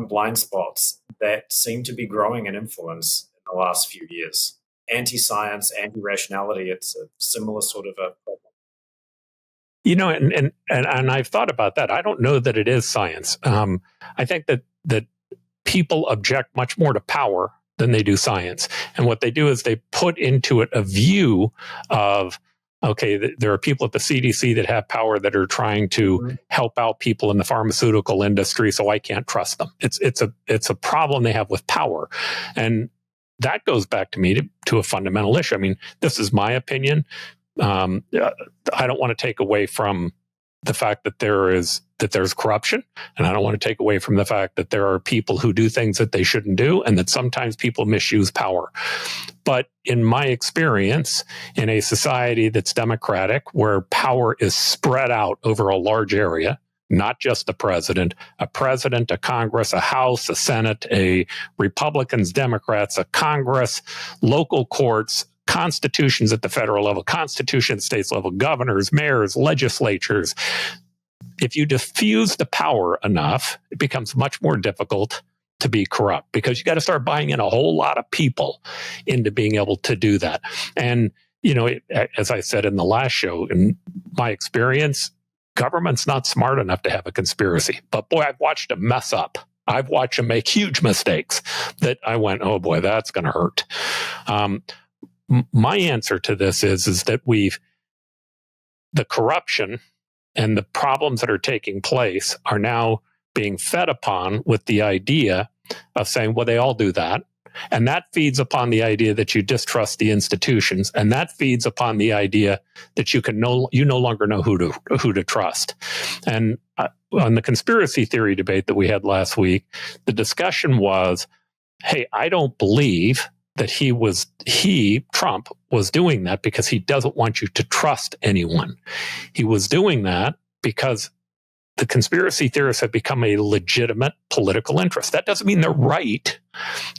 blind spots that seem to be growing in influence in the last few years. Anti-science, anti-rationality, it's a similar sort of a problem. And I've thought about that. I don't know that it is science. I think that people object much more to power than they do science. And what they do is they put into it a view of, okay, there are people at the CDC that have power that are trying to help out people in the pharmaceutical industry, so I can't trust them. It's a problem they have with power. And that goes back to me to a fundamental issue. I mean, this is my opinion. I don't want to take away from the fact that there's corruption, and I don't want to take away from the fact that there are people who do things that they shouldn't do, and that sometimes people misuse power. But in my experience, in a society that's democratic, where power is spread out over a large area, not just a president, a Congress, a House, a Senate, a Republicans, Democrats, a Congress, local courts, constitutions at the federal level, constitution at the states level, governors, mayors, legislatures. If you diffuse the power enough, it becomes much more difficult to be corrupt, because you got to start buying in a whole lot of people into being able to do that. And, as I said in the last show, in my experience, government's not smart enough to have a conspiracy. But boy, I've watched them mess up. I've watched them make huge mistakes that I went, oh boy, that's going to hurt. My answer to this is that the corruption and the problems that are taking place are now being fed upon with the idea of saying, well, they all do that. And that feeds upon the idea that you distrust the institutions. And that feeds upon the idea that you no longer know who to trust. And on the conspiracy theory debate that we had last week, the discussion was, hey, I don't believe that Trump was doing that because he doesn't want you to trust anyone. He was doing that because the conspiracy theorists have become a legitimate political interest. That doesn't mean they're right.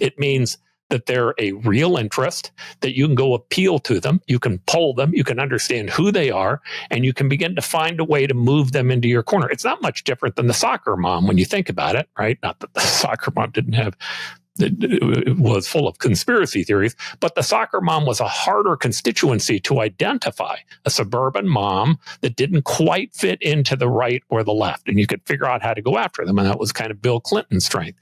It means that they're a real interest, that you can go appeal to them, you can poll them, you can understand who they are, and you can begin to find a way to move them into your corner. It's not much different than the soccer mom when you think about it, right? Not that the soccer mom it was full of conspiracy theories, but the soccer mom was a harder constituency to identify, a suburban mom that didn't quite fit into the right or the left. And you could figure out how to go after them. And that was kind of Bill Clinton's strength.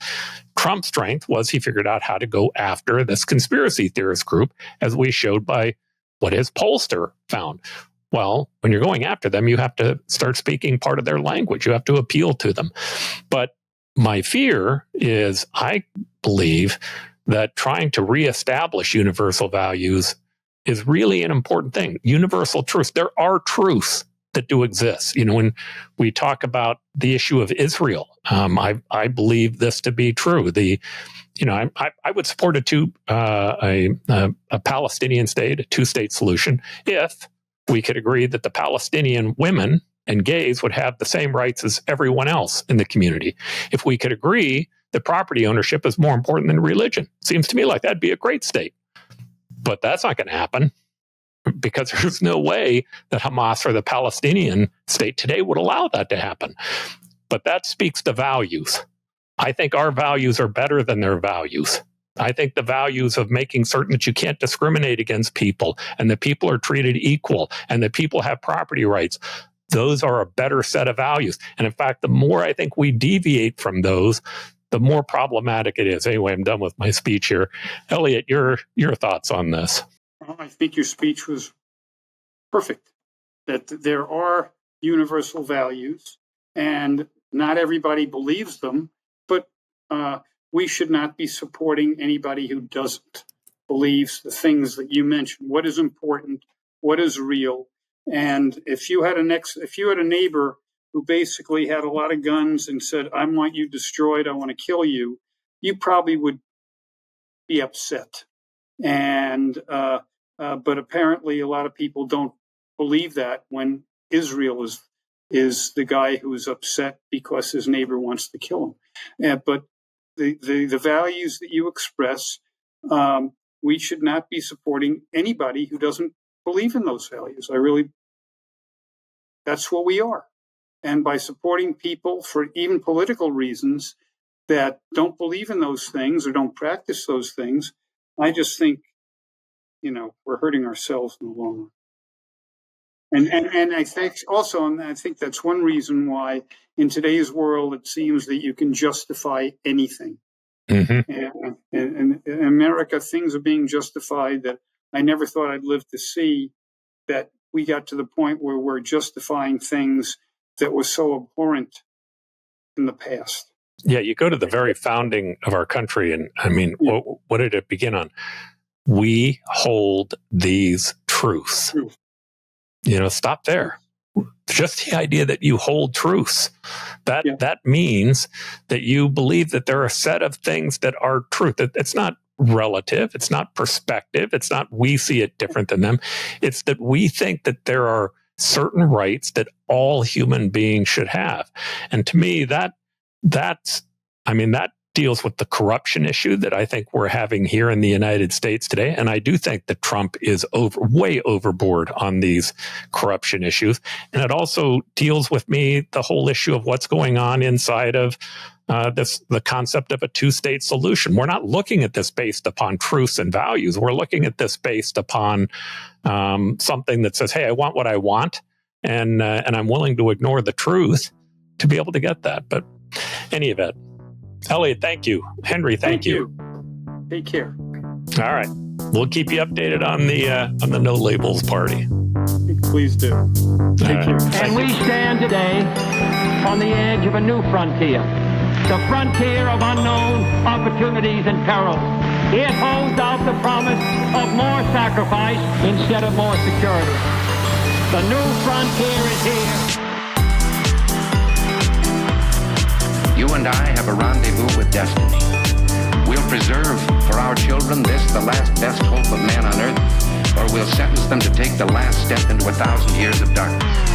Trump's strength was he figured out how to go after this conspiracy theorist group, as we showed by what his pollster found. Well, when you're going after them, you have to start speaking part of their language. You have to appeal to them. But my fear is I believe that trying to reestablish universal values is really an important thing. Universal truths. There are truths that do exist. When we talk about the issue of Israel, I believe this to be true. I would support a Palestinian state, a two-state solution, if we could agree that the Palestinian women and gays would have the same rights as everyone else in the community. If we could agree that property ownership is more important than religion, seems to me like that'd be a great state. But that's not going to happen, because there's no way that Hamas or the Palestinian state today would allow that to happen. But that speaks to values. I think our values are better than their values. I think the values of making certain that you can't discriminate against people, and that people are treated equal, and that people have property rights, those are a better set of values. And in fact, the more I think we deviate from those, the more problematic it is. Anyway, I'm done with my speech here. Elliott, your thoughts on this? I think your speech was perfect, that there are universal values and not everybody believes them, but we should not be supporting anybody who doesn't believe the things that you mentioned. What is important? What is real? And if you had a neighbor who basically had a lot of guns and said, "I want you destroyed, I want to kill you," you probably would be upset. And but apparently, a lot of people don't believe that when Israel is the guy who's upset because his neighbor wants to kill him. But the values that you express, we should not be supporting anybody who doesn't believe in those values. That's what we are. And by supporting people for even political reasons that don't believe in those things or don't practice those things, I just think, we're hurting ourselves in the long run. And I think also, and I think that's one reason why in today's world it seems that you can justify anything. Mm-hmm. And in America, things are being justified that I never thought I'd live to see, that we got to the point where we're justifying things that were so abhorrent in the past. Yeah, you go to the very founding of our country, and I mean, what did it begin on? We hold these truths. Stop there. Just the idea that you hold truths, that means that you believe that there are a set of things that are truth. It's not relative. It's not perspective. It's not we see it different than them. It's that we think that there are certain rights that all human beings should have. And to me, that deals with the corruption issue that I think we're having here in the United States today. And I do think that Trump is way overboard on these corruption issues. And it also deals with me the whole issue of what's going on inside of the concept of a two-state solution. We're not looking at this based upon truths and values. We're looking at this based upon something that says, hey, I want what I want, and I'm willing to ignore the truth to be able to get that. But any event, Elliott, thank you. Henry, thank you. Take care. All right. We'll keep you updated on the No Labels party. Please do. Take care. And we stand today on the edge of a new frontier, the frontier of unknown opportunities and perils. It holds out the promise of more sacrifice instead of more security. The new frontier is here. You and I have a rendezvous with destiny. We'll preserve for our children this, the last best hope of man on earth, or we'll sentence them to take the last step into 1,000 years of darkness.